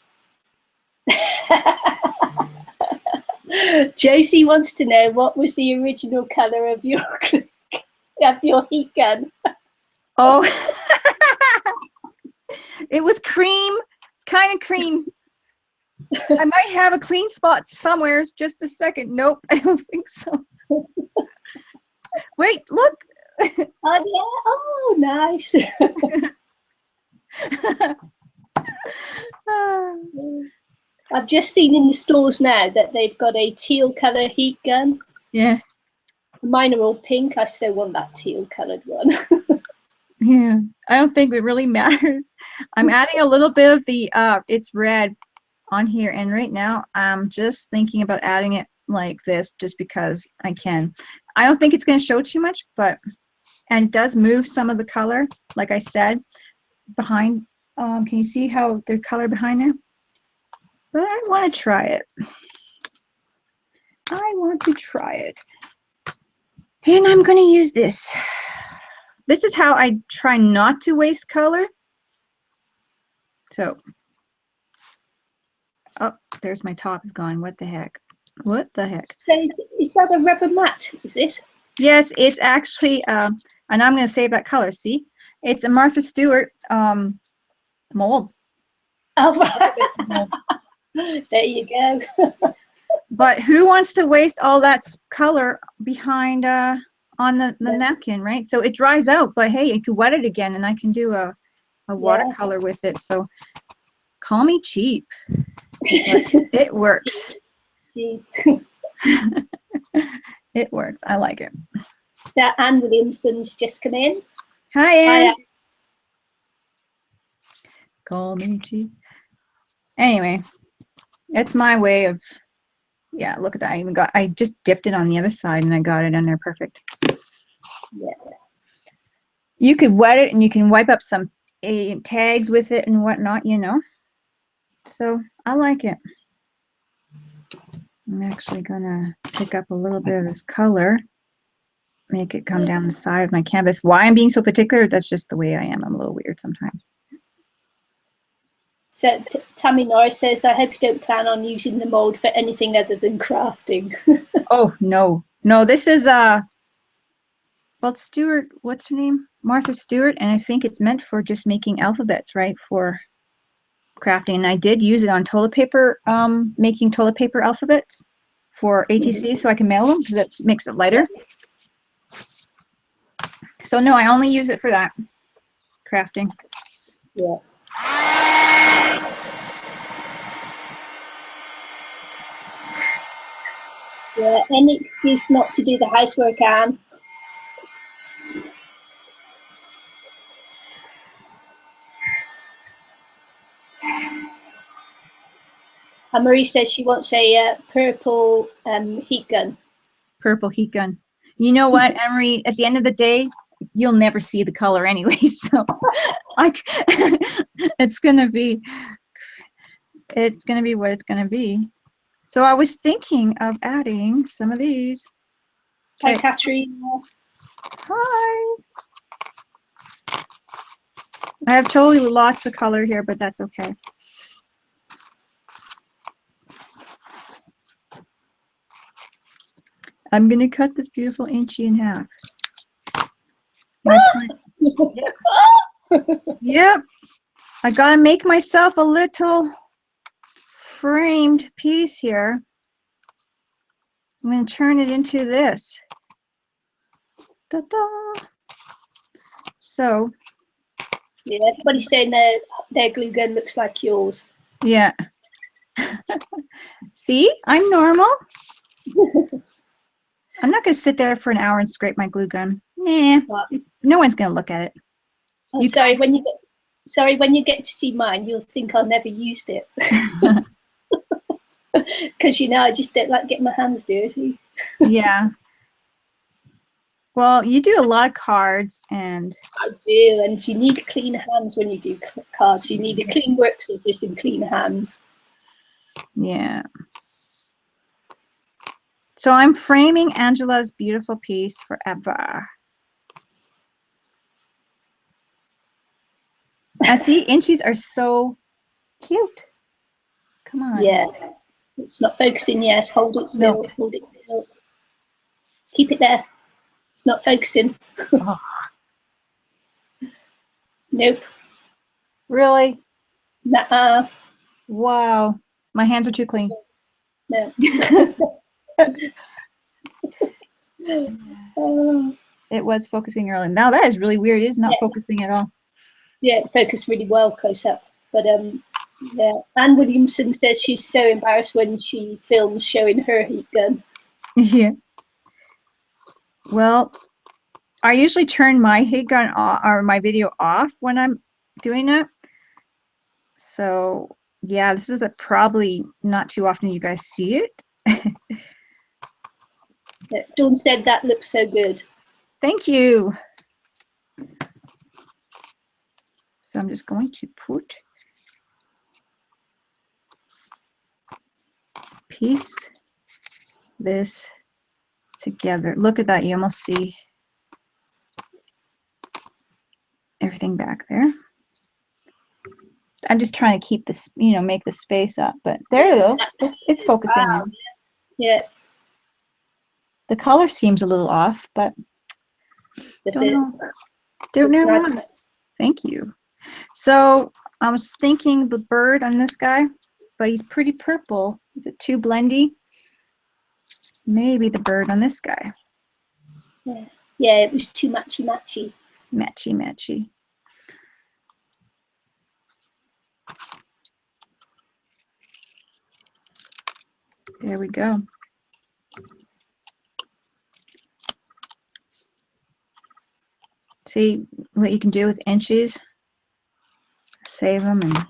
Josie wants to know what was the original color of your heat gun. Oh, it was cream, kind of cream. I might have a clean spot somewhere. Just a second. Nope, I don't think so. Wait, look. Oh yeah. Oh, nice. I've just seen in the stores now that they've got a teal color heat gun. Yeah. Mine are all pink. I still want that teal colored one. Yeah, I don't think it really matters. I'm adding a little bit of the it's red on here, and right now I'm just thinking about adding it like this just because I can. I don't think it's going to show too much, and it does move some of the color, like I said, behind Can you see how there's color behind there? But I want to try it. I want to try it. And I'm going to use this. This is how I try not to waste color. So, oh, there's my top is gone. What the heck? What the heck? So is that a rubber mat, is it? Yes, it's actually, and I'm going to save that color, see? It's a Martha Stewart mold. Oh, right. There you go. But who wants to waste all that color behind on the napkin, right? So it dries out, but hey, you can wet it again and I can do a watercolor with it. So call me cheap. It works. It works. I like it. So Anne Williamson's just come in. Hi, Anne. Hi, Call me cheap. Anyway, it's my way of, yeah, look at that. I just dipped it on the other side and I got it on there perfect. Yeah. You could wet it and you can wipe up some tags with it and whatnot, you know. So I like it. I'm actually gonna pick up a little bit of this color, make it come down the side of my canvas. Why I'm being so particular, that's just the way I am. I'm a little weird sometimes. So Tammy Norris says, I hope you don't plan on using the mold for anything other than crafting. Oh, no. No, this is, well, Stewart, what's her name? Martha Stewart, and I think it's meant for just making alphabets, right, for crafting. And I did use it on toilet paper, making toilet paper alphabets for ATC so I can mail them because it makes it lighter. So no, I only use it for that, crafting. Yeah. Yeah, any excuse not to do the housework, Anne. And Marie says she wants a purple heat gun. Purple heat gun. You know what, Emery, at the end of the day, you'll never see the color anyway, so it's gonna be what it's gonna be. So I was thinking of adding some of these. Hi, Katrina. Hi. I have totally lots of color here, but that's okay. I'm gonna cut this beautiful inchy in half. Yep. Yep. I gotta make myself a little framed piece here. I'm gonna turn it into this. Ta-da. So. Yeah, everybody's saying their glue gun looks like yours. Yeah. See, I'm normal. I'm not gonna sit there for an hour and scrape my glue gun. Nah, no one's gonna look at it. Oh, sorry, when you get to see mine, you'll think I never used it. Because you know, I just don't like getting my hands dirty. Yeah. Well, you do a lot of cards, and I do, and you need clean hands when you do cards. You need a clean work surface and clean hands. Yeah. So I'm framing Angela's beautiful piece forever. I see inchies are so cute. Come on. Yeah. It's not focusing yet. Hold it still. No. Hold it still. Keep it there. It's not focusing. Oh. Nope. Really? Nuh-uh. Wow. My hands are too clean. No. It was focusing early. Now that is really weird. It is not focusing at all. Yeah, it focused really well close up. But yeah. Anne Williamson says she's so embarrassed when she films showing her heat gun. Yeah. Well, I usually turn my heat gun off or my video off when I'm doing that. So yeah, this is probably not too often you guys see it. Dawn said that looks so good. Thank you. So I'm just going to put piece this together. Look at that, you almost see everything back there. I'm just trying to keep this, you know, make the space up, but there you go. It's focusing Wow. in. Yeah. The color seems a little off, but That's don't it. know. Don't Looks know nice. why. Thank you. So I was thinking the bird on this guy, but he's pretty purple. Is it too blendy? Maybe the bird on this guy. Yeah. Yeah, it was too matchy matchy. Matchy matchy. There we go. See what you can do with inches? Save them and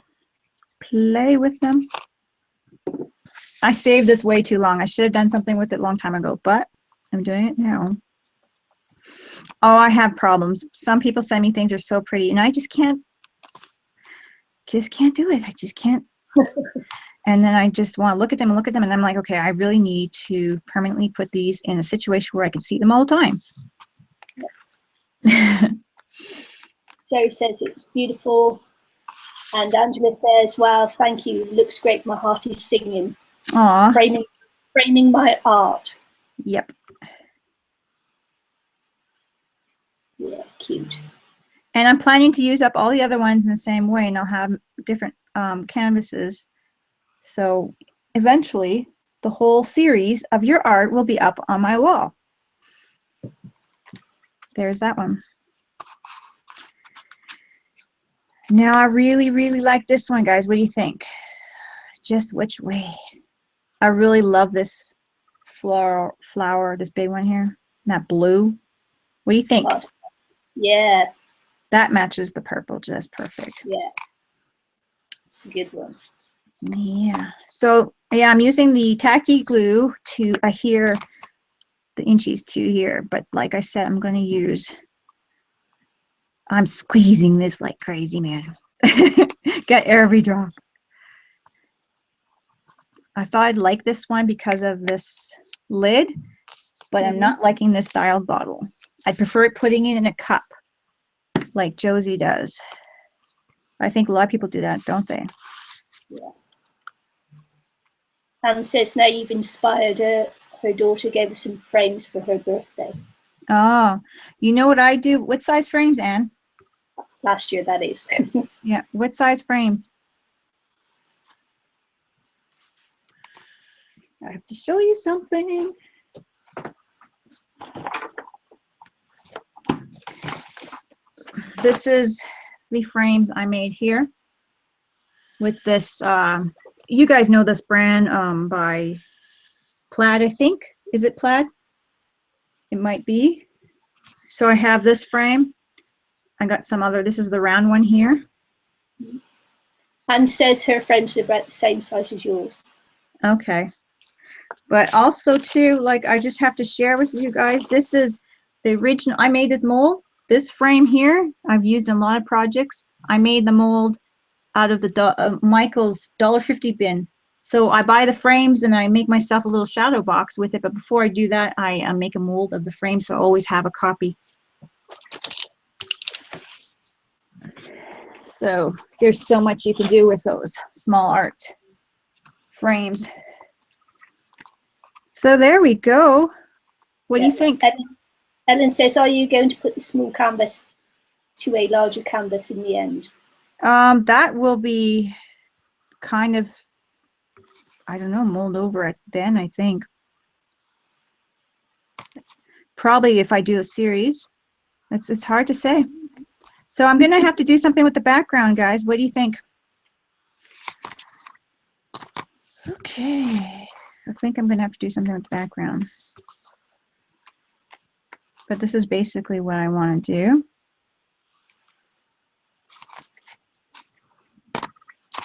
play with them. I saved this way too long. I should have done something with it a long time ago, but I'm doing it now. Oh, I have problems. Some people send me things that are so pretty, and I just can't do it. I just can't. And then I just want to look at them, and I'm like, okay, I really need to permanently put these in a situation where I can see them all the time. Jerry says it's beautiful. And Angela says, wow, thank you. Looks great. My heart is singing. Aw. Framing my art. Yep. Yeah, cute. And I'm planning to use up all the other ones in the same way, and I'll have different canvases. So eventually, the whole series of your art will be up on my wall. There's that one. Now I really, really like this one, guys. What do you think? Just which way? I really love this flower, this big one here. That blue. What do you think? Oh, yeah. That matches the purple just perfect. Yeah. It's a good one. Yeah. So yeah, I'm using the tacky glue to adhere the inchies to here, but like I said, I'm squeezing this like crazy, man. Get every drop. I thought I'd like this one because of this lid, but I'm not liking this style bottle. I'd prefer it putting it in a cup like Josie does. I think a lot of people do that, don't they? Yeah. Anne says now you've inspired her. Her daughter gave her some frames for her birthday. Oh, you know what I do? What size frames, Anne? Last year, that is. Yeah, what size frames? I have to show you something. This is the frames I made here with this, you guys know this brand by Plaid, I think. Is it Plaid? It might be. So I have this frame. I got some other, this is the round one here. Anne says her frames are about the same size as yours. Okay. But also too, like I just have to share with you guys, this is the original, I made this mold. This frame here, I've used in a lot of projects. I made the mold out of the Michael's $1.50 bin. So I buy the frames and I make myself a little shadow box with it. But before I do that, I make a mold of the frame, so I always have a copy. So there's so much you can do with those small art frames. So there we go. What do you think? Ellen says, are you going to put the small canvas to a larger canvas in the end? That will be kind of, I don't know, mold over it then, I think. Probably if I do a series. It's hard to say. So I'm going to have to do something with the background, guys. What do you think? Okay. I think I'm going to have to do something with the background. But this is basically what I want to do.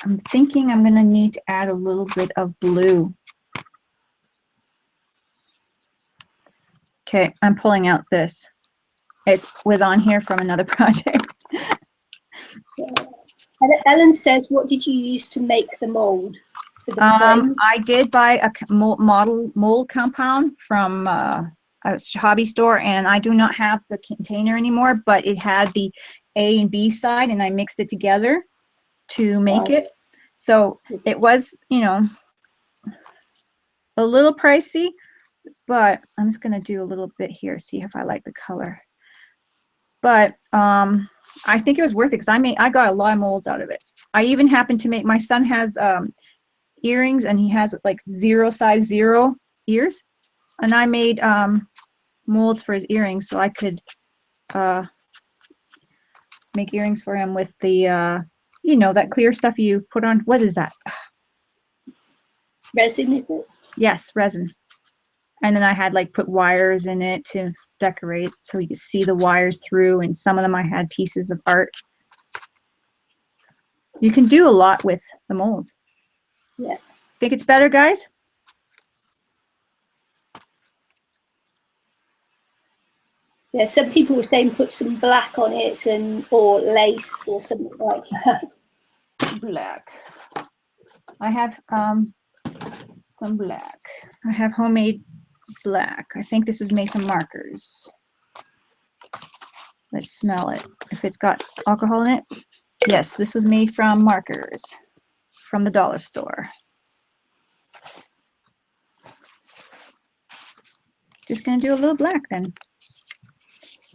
I'm thinking I'm going to need to add a little bit of blue. Okay, I'm pulling out this. It was on here from another project. And Ellen says, what did you use to make the mold for the frame? I did buy a mold compound from a hobby store, and I do not have the container anymore, but it had the A and B side, and I mixed it together to make it. So it was, you know, a little pricey, but I'm just gonna do a little bit here, see if I like the color. But I think it was worth it because I got a lot of molds out of it. I even happened to make, my son has earrings, and he has like size 0 ears, and I made molds for his earrings so I could make earrings for him with the you know, that clear stuff you put on. What is that? Resin, is it? Yes, resin. And then I had like put wires in it to decorate so you could see the wires through, and some of them I had pieces of art. You can do a lot with the molds. Yeah. Think it's better, guys? Yeah, some people were saying put some black on it, and or lace or something like that. Black. I have some black. I have homemade black. I think this was made from markers. Let's smell it. If it's got alcohol in it. Yes, this was made from markers from the dollar store. Just gonna do a little black then.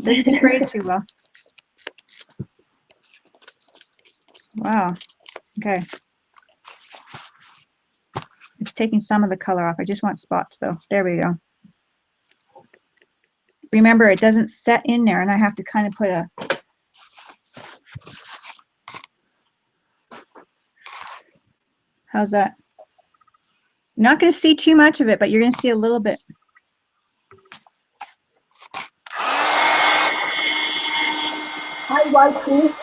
Doesn't spray too well. Wow. Okay. It's taking some of the color off. I just want spots though. There we go. Remember, it doesn't set in there, and I have to kind of put a how's that? You're not going to see too much of it, but you're going to see a little bit. Hi, Whitey.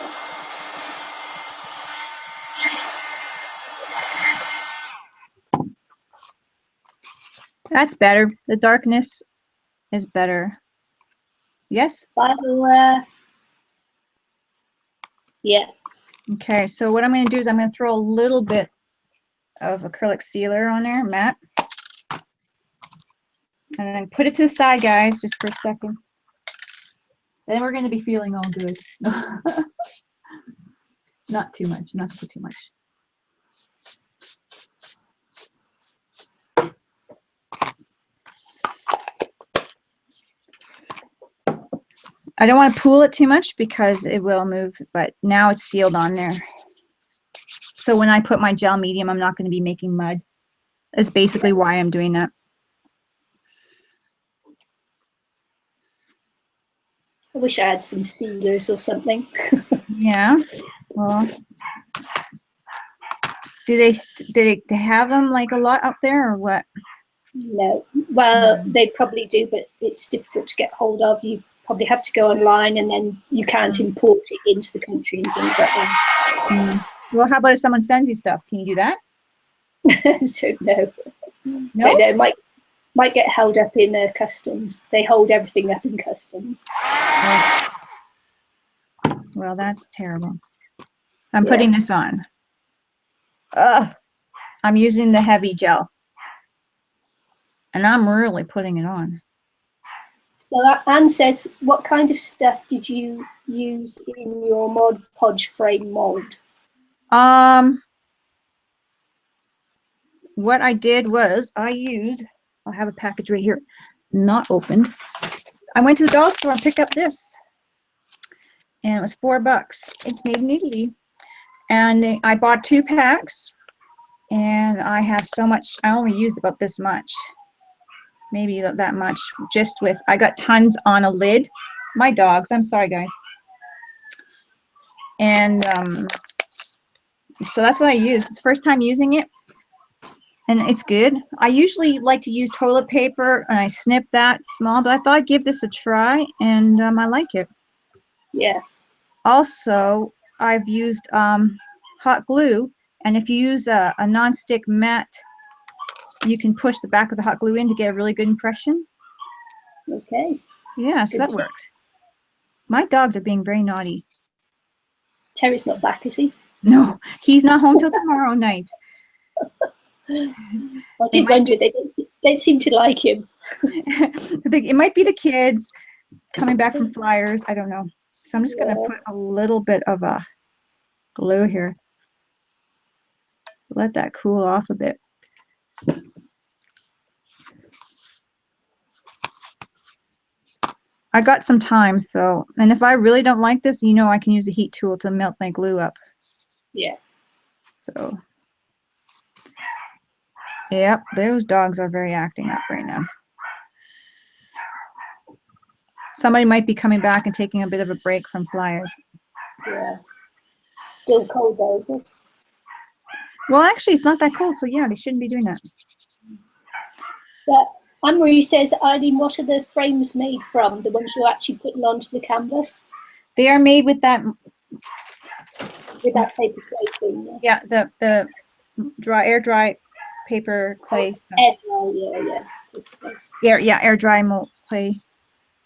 That's better. The darkness is better. Yes? Yeah. Okay, so what I'm going to do is I'm going to throw a little bit of acrylic sealer on there, matte. And then put it to the side, guys, just for a second. Then we're going to be feeling all good. Not too much, not to put too much. I don't want to pool it too much because it will move, but now it's sealed on there. So when I put my gel medium, I'm not going to be making mud. That's basically why I'm doing that. I wish I had some sealers or something. Yeah. Well, do they have them like a lot up there or what? No. Well, they probably do, but it's difficult to get hold of. You probably have to go online, and then you can't import it into the country and things like that. Well, how about if someone sends you stuff? Can you do that? So no. No? Don't know. Might get held up in customs. They hold everything up in customs. Well, that's terrible. I'm putting this on. Ugh. I'm using the heavy gel. And I'm really putting it on. So Anne says, what kind of stuff did you use in your Mod Podge frame mold? What I did was I used, I have a package right here, not opened. I went to the dollar store and picked up this. And it was $4. It's made in Italy. And I bought 2 packs. And I have so much, I only used about this much. Maybe that much. Just with, I got tons on a lid. My dogs, I'm sorry guys. And so that's what I used. It's the first time using it. And it's good. I usually like to use toilet paper, and I snip that small, but I thought I'd give this a try, and I like it. Yeah. Also, I've used hot glue, and if you use a non-stick mat, you can push the back of the hot glue in to get a really good impression. Okay. Yeah, so that works. My dogs are being very naughty. Terry's not back, is he? No, he's not home till tomorrow night. I did wonder, they don't seem to like him. It might be the kids coming back from flyers. I don't know. So I'm just going to put a little bit of a glue here. Let that cool off a bit. I got some time, so, and if I really don't like this, you know, I can use the heat tool to melt my glue up. Yeah. So, yep, those dogs are very acting up right now. Somebody might be coming back and taking a bit of a break from flyers. Yeah. Still cold though, is it? Well, actually, it's not that cold, so yeah, they shouldn't be doing that. Yeah. Anne-Marie says, Eileen, what are the frames made from? The ones you're actually putting onto the canvas? They are made with that. With that paper clay thing. Yeah, the air dry paper clay stuff. Air dry, yeah. Air dry mold clay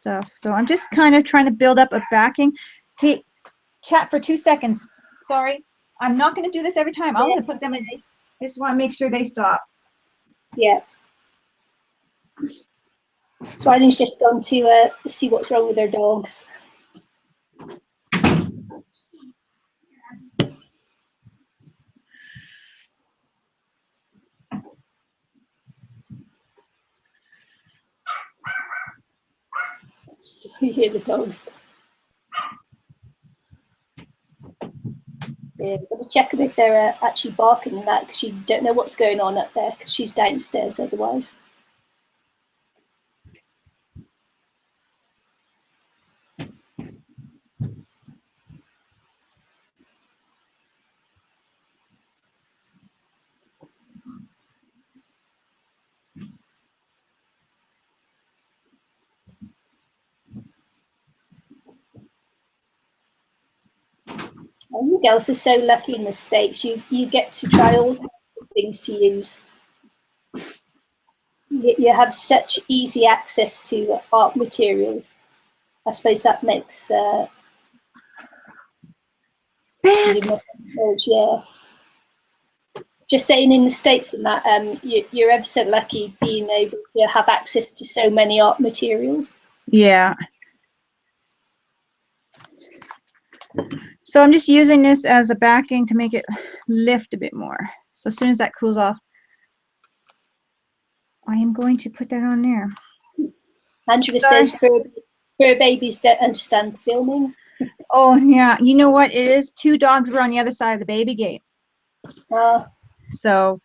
stuff. So I'm just kind of trying to build up a backing. Okay, chat for 2 seconds. Sorry, I'm not going to do this every time. I'm going to put them in. I just want to make sure they stop. Yeah. So Eileen's just gone to see what's wrong with her dogs. Still hear the dogs. Yeah, got to check them if they're actually barking and that, because you don't know what's going on up there, because she's downstairs otherwise. Oh, you girls are so lucky in the States. You get to try all kinds of things to use. You have such easy access to art materials. I suppose that makes yeah. Just saying, in the States and that, you're ever so lucky being able to have access to so many art materials. Yeah. So I'm just using this as a backing to make it lift a bit more. So as soon as that cools off, I am going to put that on there. Angela says fur babies don't understand filming. Oh yeah, you know what? It is 2 dogs were on the other side of the baby gate. So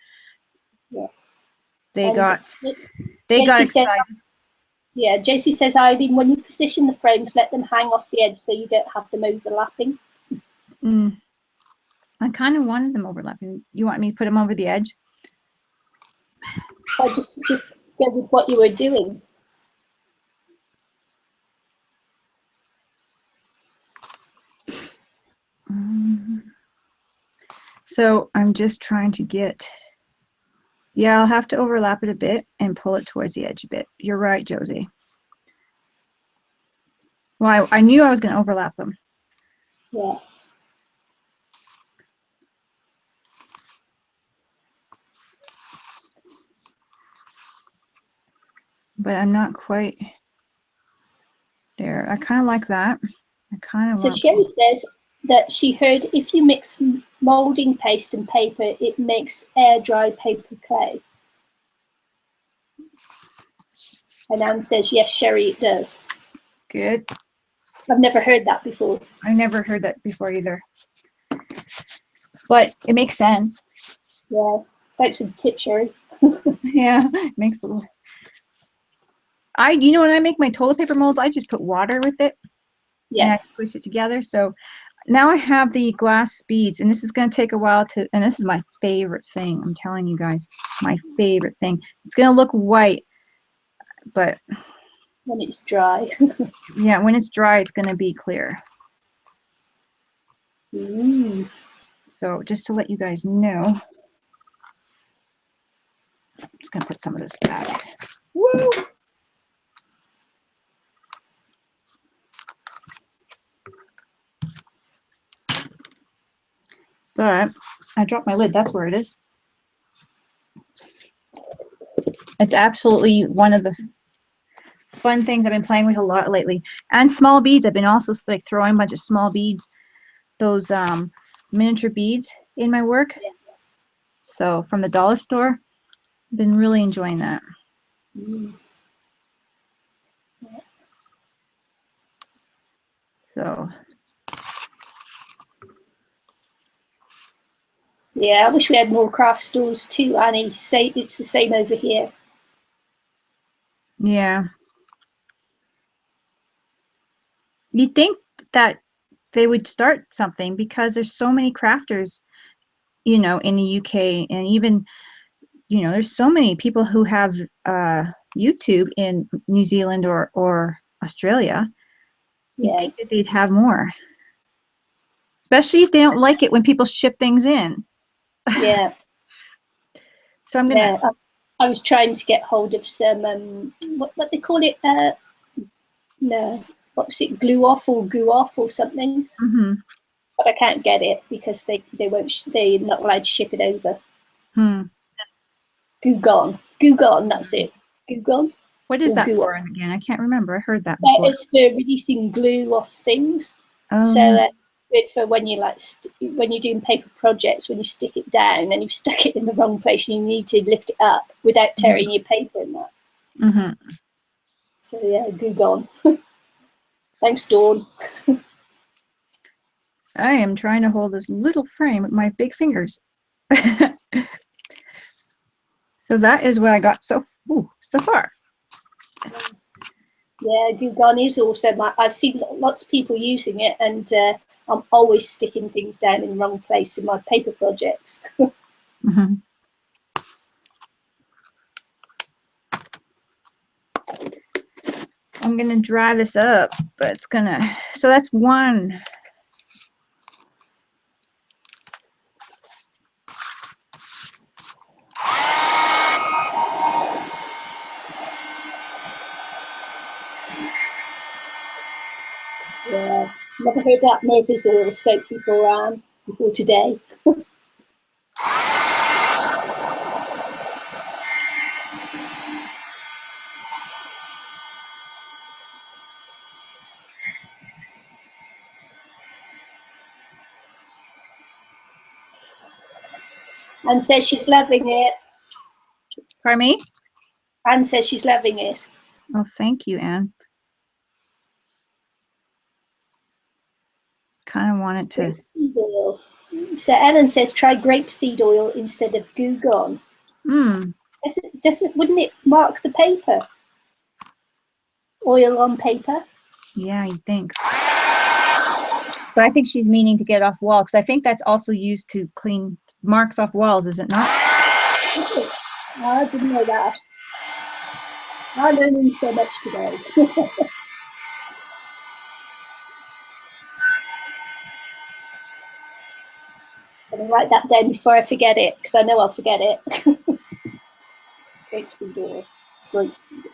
yeah. they got excited. Yeah, Josie says, Eileen, when you position the frames, let them hang off the edge so you don't have them overlapping. I kind of wanted them overlapping. You want me to put them over the edge? Or just go with what you were doing. So I'm just trying to get, yeah, I'll have to overlap it a bit and pull it towards the edge a bit. You're right, Josie. Well, I knew I was going to overlap them. Yeah. But I'm not quite there. I kind of like that. I kind of So Sherry says that she heard if you mix molding paste and paper, it makes air dry paper clay. And Anne says, yes, Sherry, it does. Good. I've never heard that before. I never heard that before either. But it makes sense. Yeah. Thanks for the tip, Sherry. Yeah, it makes a little. You know, when I make my toilet paper molds, I just put water with it. Yeah. And I squish it together. So now I have the glass beads, and this is going to take a while to, and this is my favorite thing. I'm telling you guys, my favorite thing. It's going to look white, but when it's dry. Yeah, when it's dry, it's going to be clear. So just to let you guys know, I'm just going to put some of this back. Woo! But I dropped my lid. That's where it is. It's absolutely one of the fun things I've been playing with a lot lately. And small beads. I've been also like throwing a bunch of small beads, those miniature beads in my work. Yeah. So from the dollar store, I've been really enjoying that. So Yeah, I wish we had more craft stores too, Annie. Say it's the same over here. yeah. You'd think that they would start something because there's so many crafters, you know, in the UK, and even, you know, there's so many people who have YouTube in New Zealand or Australia. You'd Yeah, think that they'd have more, especially if they don't like it when people ship things in. yeah, So I'm gonna. yeah. I was trying to get hold of some what they call it. No, what was it? Glue off or goo off or something. Mhm. But I can't get it because they won't. They're not allowed to ship it over. Goo gone. Goo gone. That's it. Goo gone. What is Or that goo for off. again? I can't remember. I heard that That before. is for releasing glue off things. Oh So yeah. good for when you like when you're doing paper projects, when you stick it down and you've stuck it in the wrong place and you need to lift it up without tearing your paper and that. Mhm. So yeah, glue gone. Thanks, Dawn. I am trying to hold this little frame with my big fingers. So that is what I got so far. Yeah, glue gone is awesome. I've seen lots of people using it, and I'm always sticking things down in the wrong place in my paper projects. Mhm. I'm gonna dry this up, but it's gonna. So that's one. Yeah, never heard that Murphy's oil soap before, before today. Anne says she's loving it. Pardon me? Anne says she's loving it. Oh, thank you, Anne. Kind of wanted to. Grapeseed oil. So Ellen says try grapeseed oil instead of Goo Gone. Hmm. Wouldn't it mark the paper? Oil on paper? Yeah, I think. But I think she's meaning to get off wall because I think that's also used to clean marks off walls, is it not? Oh, I didn't know that. I learned so much today. I'm going to write that down before I forget it, because I know I'll forget it. Grapeseed oil. Grapeseed oil.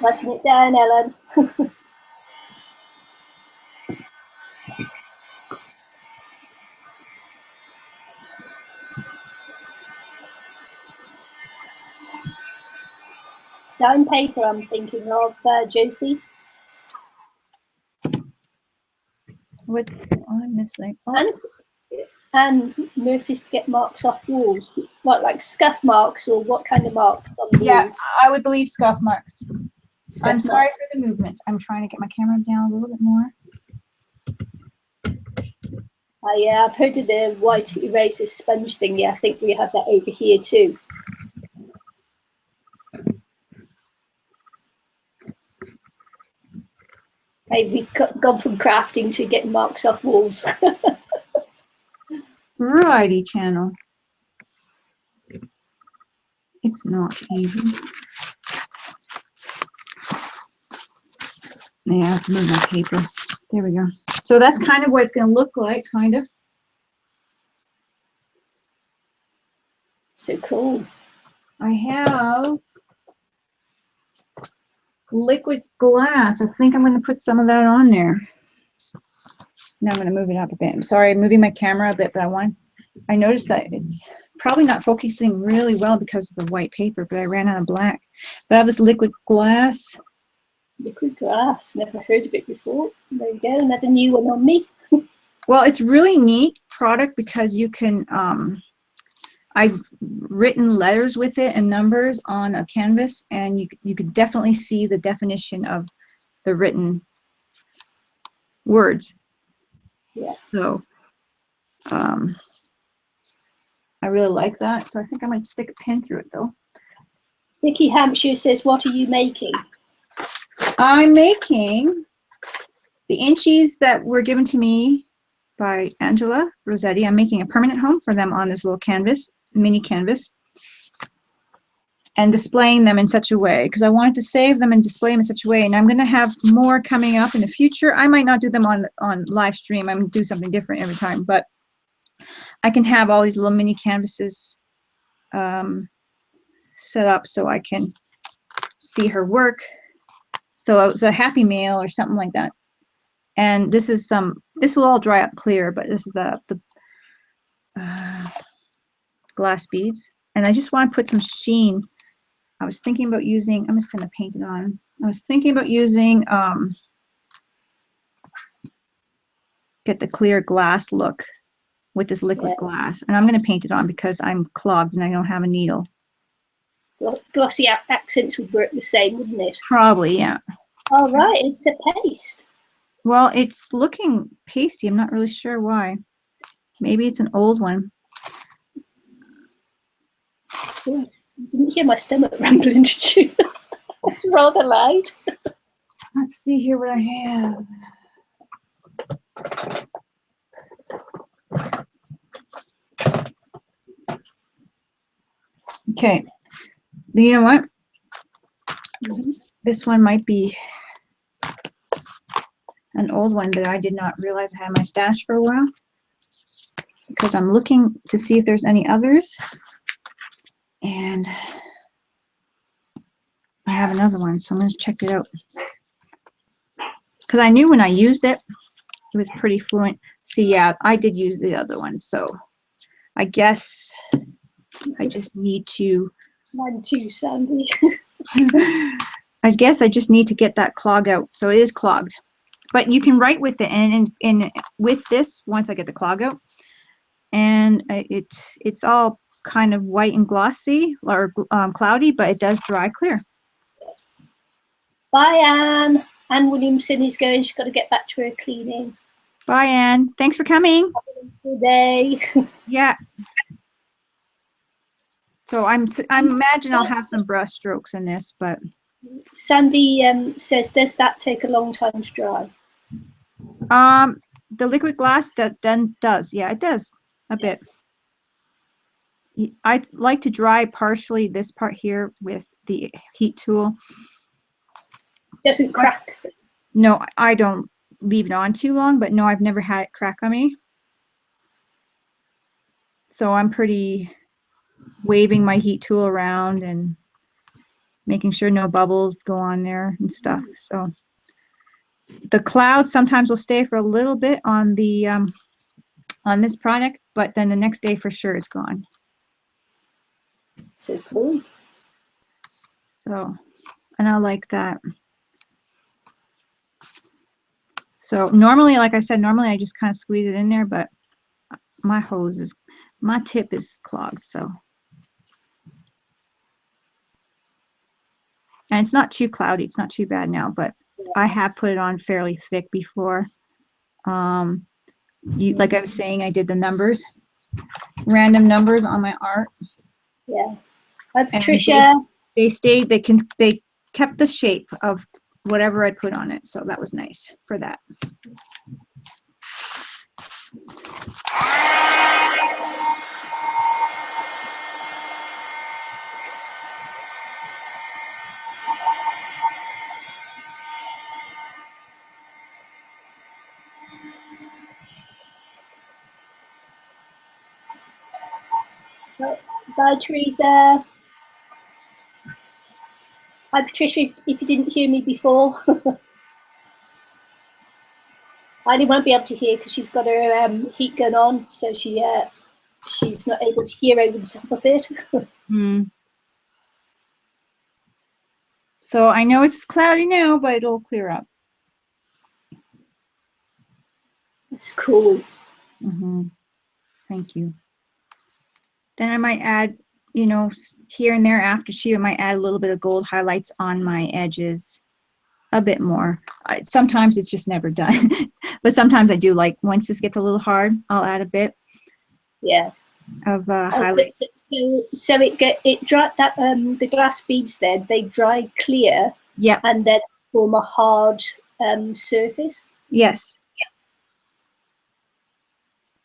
Writing it down, Ellen. So on paper, I'm thinking of Josie. What? Oh, I missed like. Oh. And Murphy's to get marks off walls. What, like scuff marks, or what kind of marks on the Yeah, walls? I would believe scuff marks. Scuff I'm sorry marks. for the movement. I'm trying to get my camera down a little bit more. Yeah, I've heard of the white eraser sponge thing. Yeah, I think we have that over here too. Maybe we've gone from crafting to getting marks off walls. Righty channel. It's not easy. Yeah, I have to move my paper. There we go. So that's kind of what it's going to look like, kind of. So cool. I have liquid glass. I think I'm going to put some of that on there. Now I'm going to move it up a bit. I'm sorry, I'm moving my camera a bit, but I noticed that it's probably not focusing really well because of the white paper, but I ran out of black. But I have this liquid glass. Liquid glass, never heard of it before. There you go, another new one on me. Well, it's really neat product because you can, I've written letters with it and numbers on a canvas, and you could definitely see the definition of the written words. Yeah. So I really like that. So I think I might stick a pin through it though. Nicky Hampshire says, what are you making? I'm making the inchies that were given to me by Angela Rossetti. I'm making a permanent home for them on this little canvas, mini canvas, and displaying them in such a way, because I wanted to save them and display them in such a way. And I'm going to have more coming up in the future. I might not do them on live stream. I'm going to do something different every time, but I can have all these little mini canvases set up so I can see her work. So it was a happy meal or something like that. And this is this will all dry up clear, but this is the glass beads. And I just want to put some sheen. I was thinking about using, I'm just going to paint it on. I was thinking about using, get the clear glass look with this liquid glass. And I'm going to paint it on because I'm clogged and I don't have a needle. Glossy accents would work the same, wouldn't it? Probably, yeah. All right, it's a paste. Well, it's looking pasty. I'm not really sure why. Maybe it's an old one. Ooh, you didn't hear my stomach rumbling, did you? It's rather loud. Let's see here what I have. Okay. You know what? This one might be an old one that I did not realize I had in my stash for a while, because I'm looking to see if there's any others. And I have another one, so I'm going to check it out. Because I knew when I used it, it was pretty fluent. See, yeah, I did use the other one, so I guess I just need to... Mine too, Sandy. I guess I just need to get that clog out. So it is clogged. But you can write with it, and with this, once I get the clog out, and it's all kind of white and glossy or cloudy, but it does dry clear. Bye, Anne. Anne Williamson is going. She's got to get back to her cleaning. Bye, Anne. Thanks for coming. Good day. Yeah. So I'm imagine I'll have some brush strokes in this, but Sandy says, does that take a long time to dry? the liquid glass does. Yeah, it does a bit. I like to dry partially this part here with the heat tool. Doesn't crack. No, I don't leave it on too long, but no, I've never had it crack on me. So I'm pretty waving my heat tool around and making sure no bubbles go on there and stuff. So the cloud sometimes will stay for a little bit on the on this product, but then the next day for sure it's gone. So cool. So, and I like that. So normally, like I said, normally I just kind of squeeze it in there, but my tip is clogged, so. And it's not too cloudy, it's not too bad now, but I have put it on fairly thick before. Like I was saying, I did the numbers, random numbers on my art. Yeah. Hi, Patricia. They kept the shape of whatever I put on it, so that was nice for that. Bye, Teresa. Hi, Patricia, if you didn't hear me before. Eileen won't be able to hear because she's got her heat gun on, so she's not able to hear over the top of it. So I know it's cloudy now, but it'll clear up. It's cool. Thank you. Then I might add, you know, here and there after I might add a little bit of gold highlights on my edges, a bit more. Sometimes it's just never done, but sometimes I do. Like once this gets a little hard, I'll add a bit. Yeah. Of highlights. So it dry that the glass beads then they dry clear. Yeah. And then form a hard surface. Yes.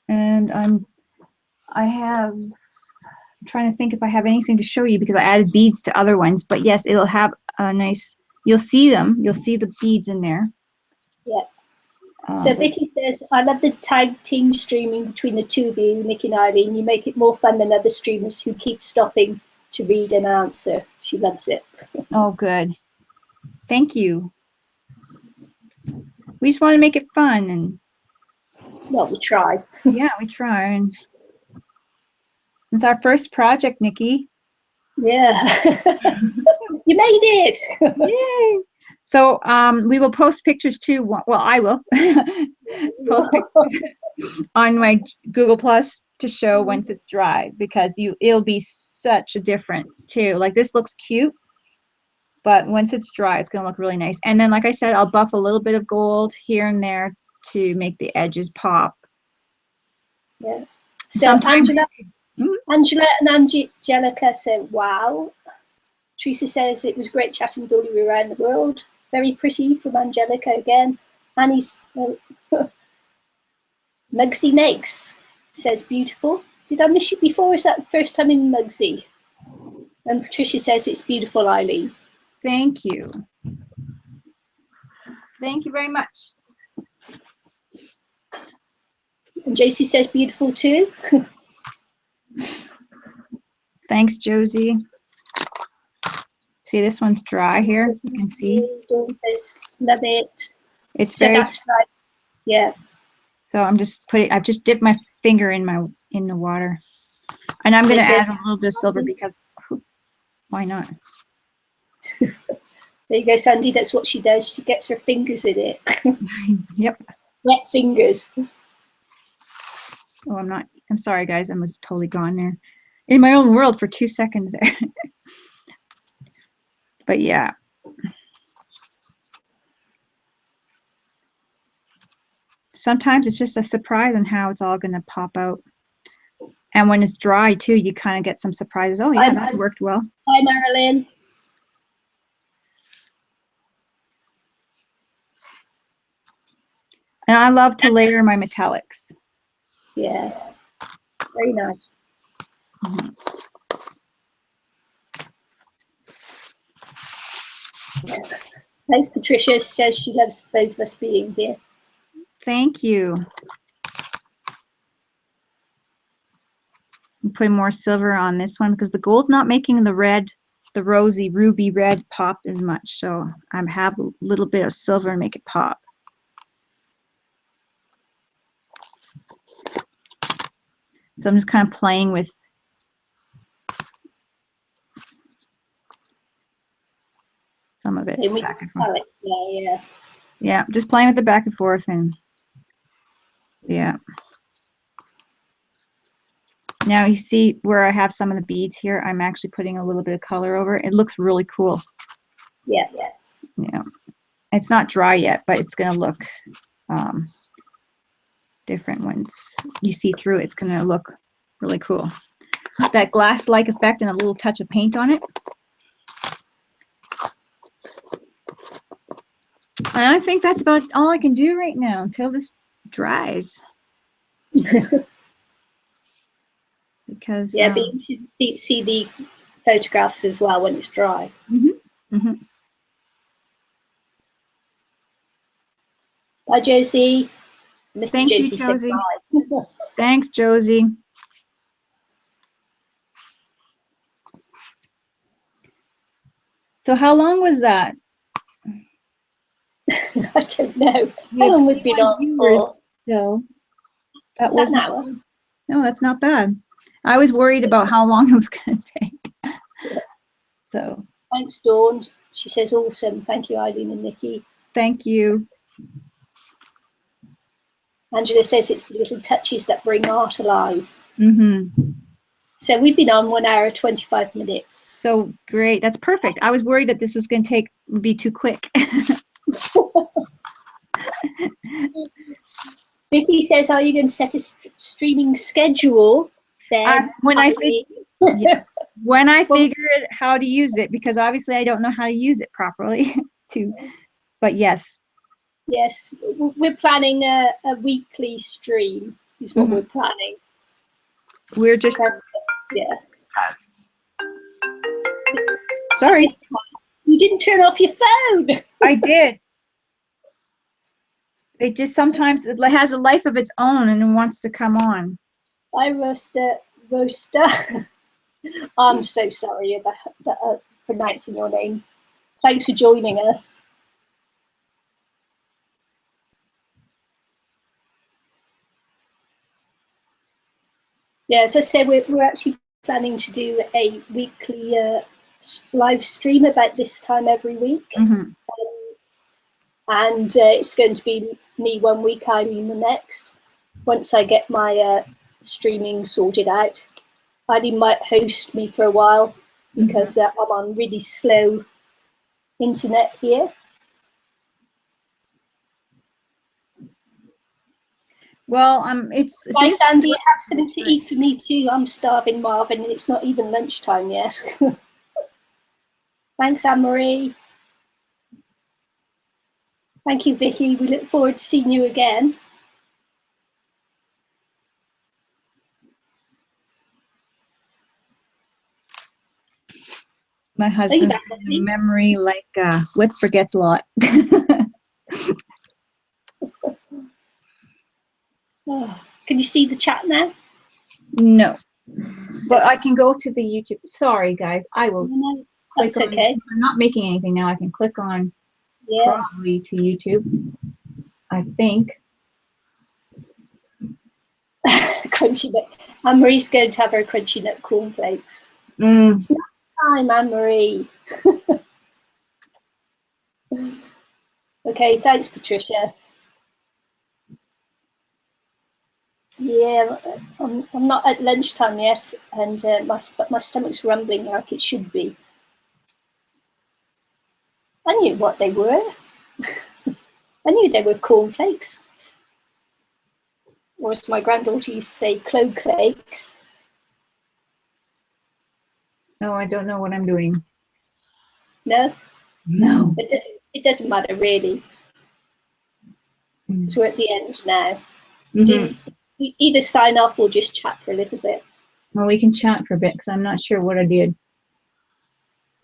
And I'm trying to think if I have anything to show you because I added beads to other ones, but yes, it'll have a nice, you'll see them, you'll see the beads in there. Yeah. So Vicky says, I love the tag team streaming between the two of you, Nicky and Eileen. You make it more fun than other streamers who keep stopping to read and answer. She loves it. Oh, good. Thank you. We just want to make it fun. And well, we try. Yeah, we try. And it's our first project, Nicky. Yeah. You made it. Yay. So we will post pictures too. Well, I will post pictures on my Google Plus to show once it's dry because it'll be such a difference too. Like this looks cute, but once it's dry, it's gonna look really nice. And then, like I said, I'll buff a little bit of gold here and there to make the edges pop. Yeah. So Angela and Angelica said, "Wow." Teresa says it was great chatting with all of you around the world. Very pretty from Angelica again. Annie's Mugsy Makes says beautiful. Did I miss you before? Is that the first time in Mugsy? And Patricia says it's beautiful, Eileen. Thank you. Thank you very much. And JC says beautiful too. Thanks, Josie. See, this one's dry here. You can see. Dawn says, love it. It's so very. That's dry. Yeah. So I'm just I've just dipped my finger in the water, and I'm going to add a little bit of silver because why not? There you go, Sandy. That's what she does. She gets her fingers in it. Yep. Wet fingers. Oh, I'm sorry, guys. I was totally gone there. In my own world for 2 seconds there. But yeah. Sometimes it's just a surprise on how it's all going to pop out. And when it's dry, too, you kind of get some surprises. Oh, yeah, that worked well. Hi, Marilyn. And I love to layer my metallics. Yeah, very nice. Thanks, Patricia says she loves both of us being here. Thank you. I'm putting more silver on this one because the gold's not making the red, the rosy ruby red pop as much. So I have a little bit of silver and make it pop. So I'm just kind of playing with some of it back and forth. Yeah, just playing with it back and forth, and yeah. Now you see where I have some of the beads here. I'm actually putting a little bit of color over it. It looks really cool. Yeah. It's not dry yet, but it's going to look different once you see through it. It's going to look really cool. That glass-like effect and a little touch of paint on it. And I think that's about all I can do right now until this dries. Because yeah, but you should see the photographs as well when it's dry. Bye, Josie. Mr. Thank you, Josie. Thanks, Josie. So how long was that? I don't know. We How had long we've been 21 on viewers, for? so that Is that an wasn't. hour? No, that's not bad. I was worried about how long it was going to take. Yeah. So Thanks, Dawn. She says, awesome. Thank you, Eileen and Nikki. thank you. Angela says it's the little touches that bring art alive. Mm-hmm. So we've been on 1 hour, 25 minutes. So great. That's perfect. I was worried that this was going to be too quick. Nikki says, are you going to set a streaming schedule then? when I figured how to use it, because obviously I don't know how to use it properly but yes. Yes, we're planning a weekly stream is what we're planning. We're just, yeah. Sorry. You didn't turn off your phone. I did. It just sometimes it has a life of its own and it wants to come on. Hi, Roaster. I'm so sorry about pronouncing your name. Thanks for joining us. Yeah, as I said, we're actually planning to do a weekly live stream about this time every week. Mm-hmm. And it's going to be me 1 week, Eileen the next. Once I get my streaming sorted out, Eileen might host me for a while because I'm on really slow internet here. Well, it's. Right, Andy, have something to eat for me too. I'm starving, Marvin, and it's not even lunchtime yet. Thanks, Anne-Marie. Thank you, Vicky. We look forward to seeing you again. My husband's memory like Whip forgets a lot. Oh, can you see the chat now? No, but I can go to the YouTube. Sorry, guys. I will click on. Okay. Since I'm not making anything now, I can click on probably to YouTube. I think. Crunchy nut. Anne-Marie's going to have her crunchy nut cornflakes. It's not time, Anne-Marie. Okay, thanks, Patricia. Yeah, I'm not at lunchtime yet, and my stomach's rumbling like it should be. I knew what they were. I knew they were cornflakes. Or as my granddaughter used to say, clo flakes. No, I don't know what I'm doing. No? No. It doesn't matter, really. Because we're at the end now. So we either sign off or just chat for a little bit. Well, we can chat for a bit because I'm not sure what I did.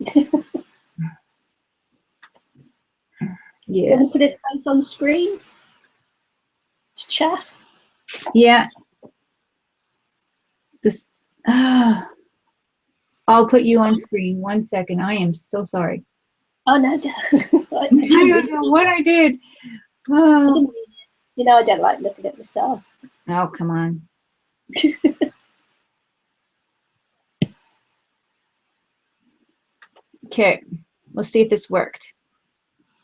Yeah. You want to put us both on screen to chat? Yeah. Just, I'll put you on screen. 1 second. I am so sorry. Oh, no, I don't know what I did. Oh. You know, I don't like looking at myself. Oh, come on. Okay. Let's see if this worked.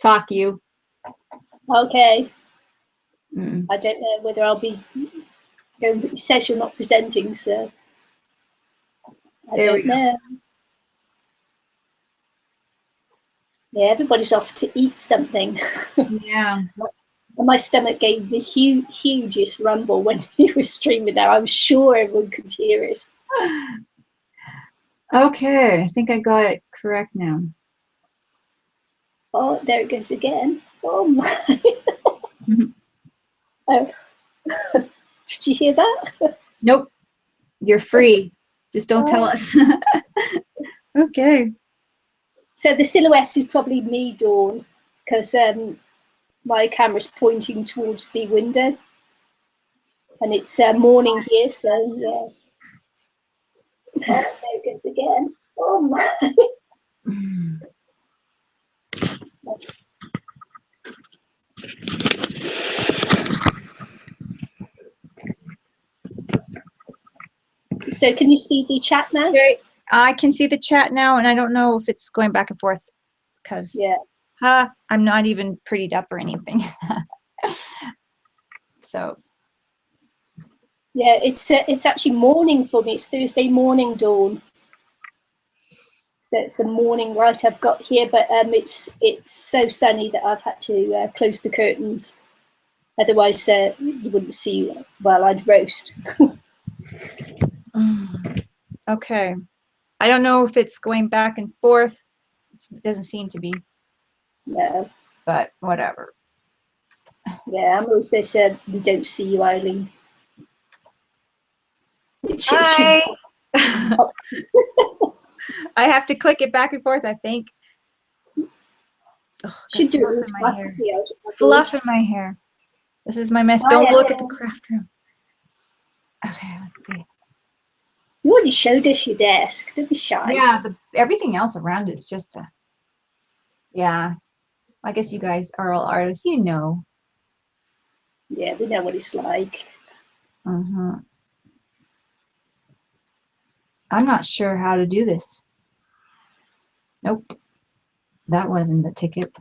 Talk, you. Okay. I don't know whether I'll be. It says you're not presenting, so I don't know. Yeah, everybody's off to eat something. Yeah. My stomach gave the hugest rumble when you were streaming there. I'm sure everyone could hear it. Okay, I think I got it correct now. Oh, there it goes again. Oh my. Oh. Did you hear that? Nope. You're free. Just don't tell us. Okay. So the silhouette is probably me, Dawn, because my camera's pointing towards the window. And it's morning here, so yeah. There it goes again. Oh my. So can you see the chat now? Okay, I can see the chat now, and I don't know if it's going back and forth because I'm not even prettied up or anything. So. Yeah, it's actually morning for me. It's Thursday morning, Dawn. So it's a morning light I've got here, but it's so sunny that I've had to close the curtains. Otherwise, you wouldn't see. Well, I'd roast. Okay. I don't know if it's going back and forth. It doesn't seem to be. No. But whatever. Yeah, I'm also said we don't see you, Eileen. Hi. I have to click it back and forth, I think. Oh, should do fluff it in my hair. automatically. Fluff in my hair. This is my mess. Don't look at the craft room. Okay, let's see. You already showed us your desk. Don't be shy. Yeah, but everything else around it's just a. Yeah, I guess you guys are all artists. You know. Yeah, we know what it's like. I'm not sure how to do this. Nope. That wasn't the ticket.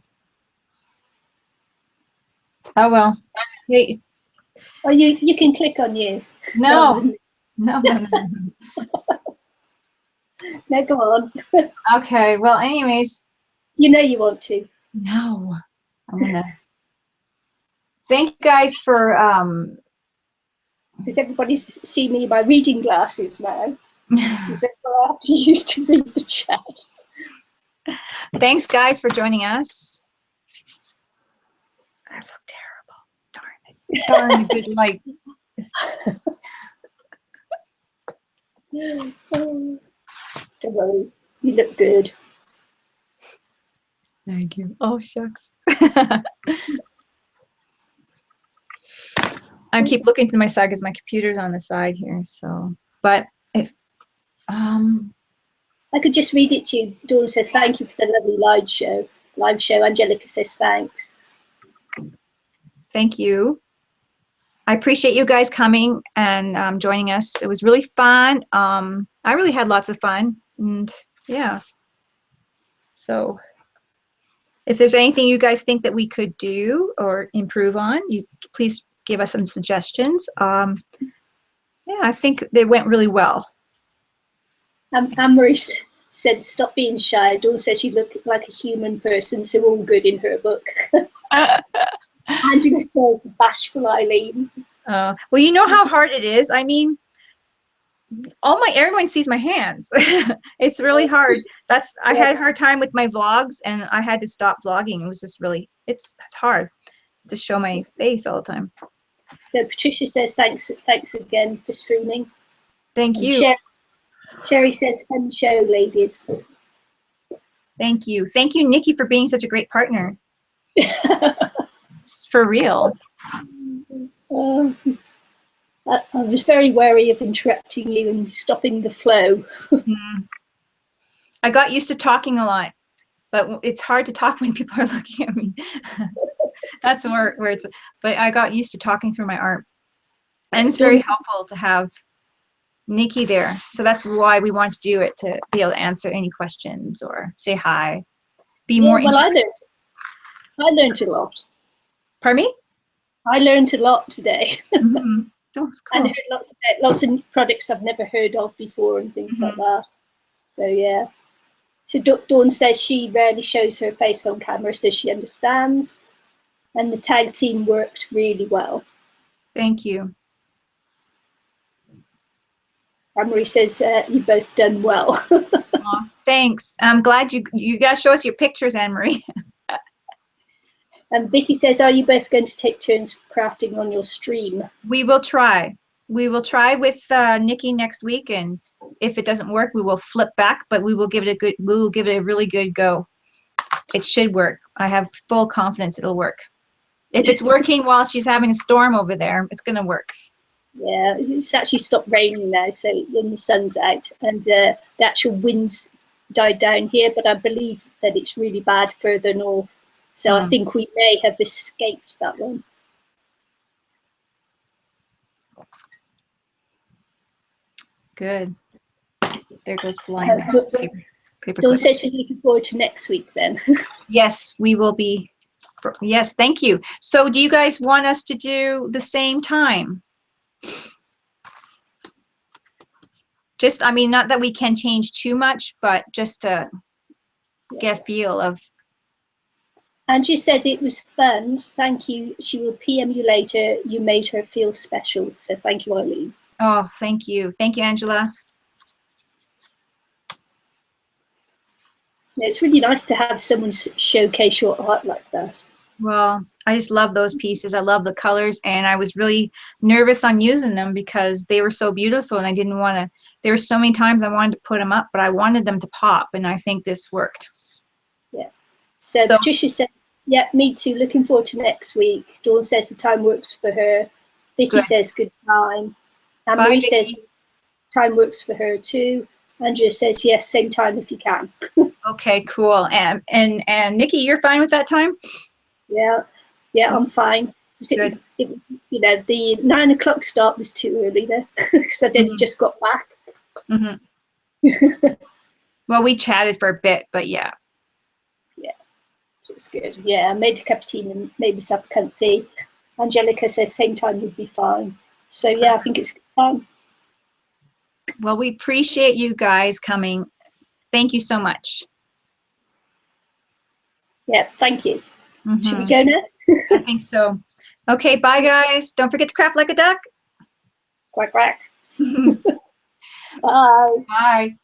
Oh well. Hey. Oh, you can click on you. No. No. No, go on. Okay. Well, anyways. You know you want to. No. I'm gonna. Thank you guys for. Because everybody's seen me in my reading glasses now. Because that's what I have to use to read the chat. Thanks, guys, for joining us. I look terrible. Darn it. Darn good light. Don't worry. You look good. Thank you. Oh, shucks. I keep looking to my side because my computer's on the side here. So, but if I could just read it to you. Dawn says, thank you for the lovely live show. Angelica says, thanks. Thank you. I appreciate you guys coming and joining us. It was really fun. I really had lots of fun. And yeah. So if there's anything you guys think that we could do or improve on, you please give us some suggestions. Yeah, I think they went really well. Anne-Marie said, stop being shy. Dawn says you look like a human person, so all good in her book. Angela says, bashful Eileen. Well, you know how hard it is. I mean, everyone sees my hands. It's really hard. I had a hard time with my vlogs, and I had to stop vlogging. It was just really, it's hard to show my face all the time. So Patricia says, thanks again for streaming. Thank you. Sherry says, fun show, ladies. Thank you. Thank you, Nicky, for being such a great partner. It's for real. I was very wary of interrupting you and stopping the flow. I got used to talking a lot, but it's hard to talk when people are looking at me. That's where it's, but I got used to talking through my art. And it's very helpful to have Nicky there. So that's why we want to do it, to be able to answer any questions or say hi. Well, I learned a lot. Pardon me? I learned a lot today. Mm-hmm. Oh, cool. And heard lots of products I've never heard of before and things like that. So yeah. So Dawn says she rarely shows her face on camera, so she understands. And the tag team worked really well. Thank you. Anne-Marie says you've both done well. Aw, thanks. I'm glad you guys show us your pictures, Anne-Marie. And Vicky says, are you both going to take turns crafting on your stream? We will try. We will try with Nicky next week, and if it doesn't work, we will flip back, but we will give it a really good go. It should work. I have full confidence it'll work. If it's working while she's having a storm over there, it's going to work. Yeah, it's actually stopped raining now, so then the sun's out, and the actual winds died down here, but I believe that it's really bad further north. So I think we may have escaped that one. Good. There goes blind. Paper Dawn clip. says she's looking forward to next week then. Yes, we will be. Yes, thank you. So do you guys want us to do the same time? Just, I mean, not that we can change too much, but just to get a feel of. Angie said it was fun. Thank you. She will PM you later. You made her feel special. So thank you, Eileen. Oh, thank you. Thank you, Angela. It's really nice to have someone showcase your art like that. Well, I just love those pieces. I love the colors, and I was really nervous on using them because they were so beautiful, and I didn't want to. There were so many times I wanted to put them up, but I wanted them to pop, and I think this worked. Yeah. So Patricia said, yeah, me too. Looking forward to next week. Dawn says the time works for her. Vicky says good time. And Marie says time works for her too. Andrea says yes, same time if you can. Okay, cool. And Nicky, you're fine with that time? Yeah, I'm fine. Good. It, you know, the 9 o'clock start was too early there because I just got back. Well, we chatted for a bit, but yeah. Yeah, it's good. Yeah, I made a cup of tea and made myself comfy. Angelica says same time would be fine. So yeah, I think it's good time. Well, we appreciate you guys coming. Thank you so much. Yeah, thank you. Should we go now? I think so. Okay, bye guys. Don't forget to craft like a duck. Quack, quack. Bye. Bye.